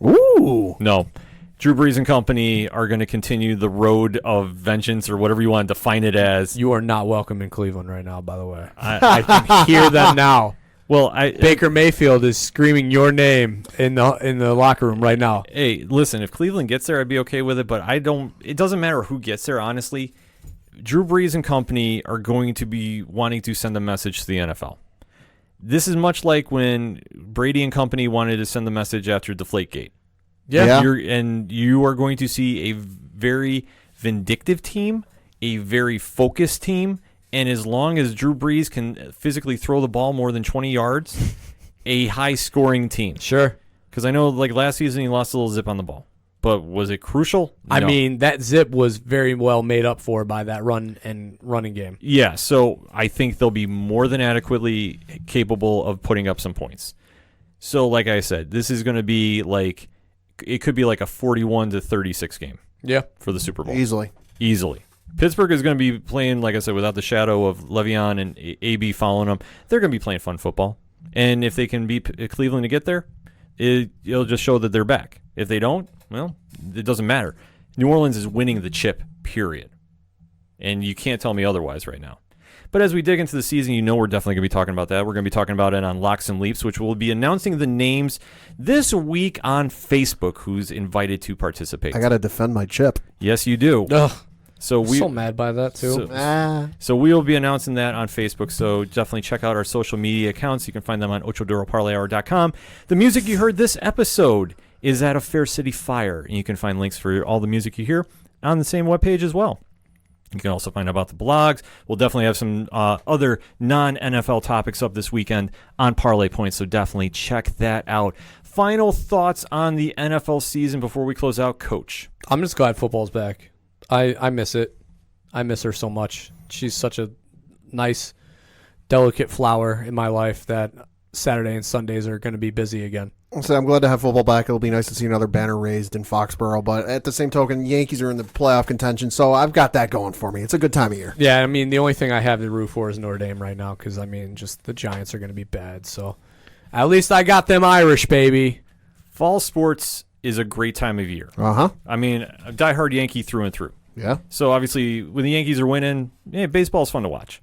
Ooh. No. Drew Brees and company are going to continue the road of vengeance or whatever you want to define it as. You are not welcome in Cleveland right now, by the way. I can hear them now. Well, Baker Mayfield is screaming your name in the locker room right now. Hey, listen, if Cleveland gets there, I'd be okay with it, but it doesn't matter who gets there, honestly. Drew Brees and company are going to be wanting to send a message to the NFL. This is much like when Brady and company wanted to send the message after Deflategate. Yeah. You are going to see a very vindictive team, a very focused team, and as long as Drew Brees can physically throw the ball more than 20 yards, a high-scoring team. Sure. Because I know, like last season, he lost a little zip on the ball, but was it crucial? I No. mean, that zip was very well made up for by that running game. Yeah. So I think they'll be more than adequately capable of putting up some points. So, like I said, this is going to be like. It could be like a 41-36 game. Yeah. For the Super Bowl. Easily. Pittsburgh is going to be playing, like I said, without the shadow of Le'Veon and AB following them. They're going to be playing fun football. And if they can beat Cleveland to get there, it'll just show that they're back. If they don't, well, it doesn't matter. New Orleans is winning the chip, period. And you can't tell me otherwise right now. But as we dig into the season, you know we're definitely going to be talking about that. We're going to be talking about it on Locks and Leaps, which will be announcing the names this week on Facebook who's invited to participate. I got to defend my chip. Yes, you do. Ugh. So So mad by that, too. So we will be announcing that on Facebook. So definitely check out our social media accounts. You can find them on OchoDuroParlayHour.com. The music you heard this episode is at a Fair City Fire, and you can find links for all the music you hear on the same webpage as well. You can also find out about the blogs. We'll definitely have some other non-NFL topics up this weekend on Parlay Points, so definitely check that out. Final thoughts on the NFL season before we close out, Coach? I'm just glad football's back. I miss it. I miss her so much. She's such a nice, delicate flower in my life that Saturday and Sundays are going to be busy again. So I'm glad to have football back. It'll be nice to see another banner raised in Foxborough. But at the same token, Yankees are in the playoff contention, so I've got that going for me. It's a good time of year. Yeah, I mean, the only thing I have to root for is Notre Dame right now because, I mean, just the Giants are going to be bad. So at least I got them Irish, baby. Fall sports is a great time of year. Uh-huh. I mean, a diehard Yankee through and through. Yeah. So obviously, when the Yankees are winning, baseball's fun to watch.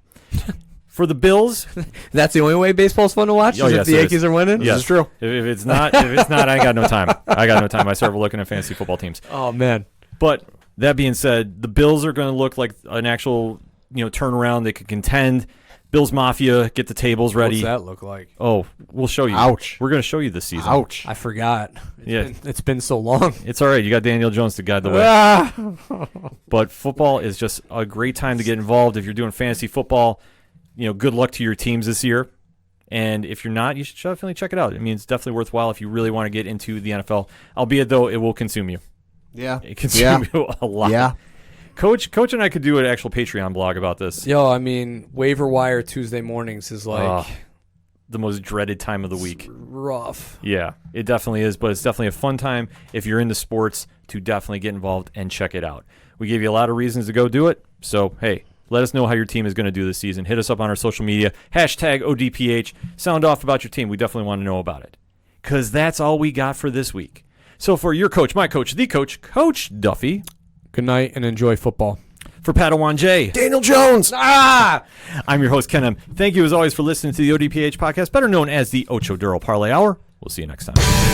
For the Bills, that's the only way baseball's fun to watch. Oh, is yes, if the Yankees are winning. Yes, it's true. If it's not, I got no time. I start looking at fantasy football teams. Oh man! But that being said, the Bills are going to look like an actual, turnaround. They could contend. Bills Mafia, get the tables ready. What's that look like? Oh, we'll show you. Ouch. We're going to show you this season. Ouch. I forgot. Yeah. It's been so long. It's all right. You got Daniel Jones to guide the way. But football is just a great time to get involved. If you're doing fantasy football, good luck to your teams this year. And if you're not, you should definitely check it out. I mean, it's definitely worthwhile if you really want to get into the NFL. Albeit, though, it will consume you. Yeah. It consumes you a lot. Yeah. Coach and I could do an actual Patreon blog about this. Yo, I mean, waiver wire Tuesday mornings is like the most dreaded time of the week. Rough. Yeah, it definitely is, but it's definitely a fun time if you're into sports to definitely get involved and check it out. We gave you a lot of reasons to go do it, so hey, let us know how your team is going to do this season. Hit us up on our social media, hashtag ODPH. Sound off about your team. We definitely want to know about it, because that's all we got for this week. So for your coach, my coach, the coach, Coach Duffy. Good night and enjoy football. For Padawan J. Daniel Jones. I'm your host, Ken M. Thank you, as always, for listening to the ODPH podcast, better known as the Ocho Duro Parlay Hour. We'll see you next time.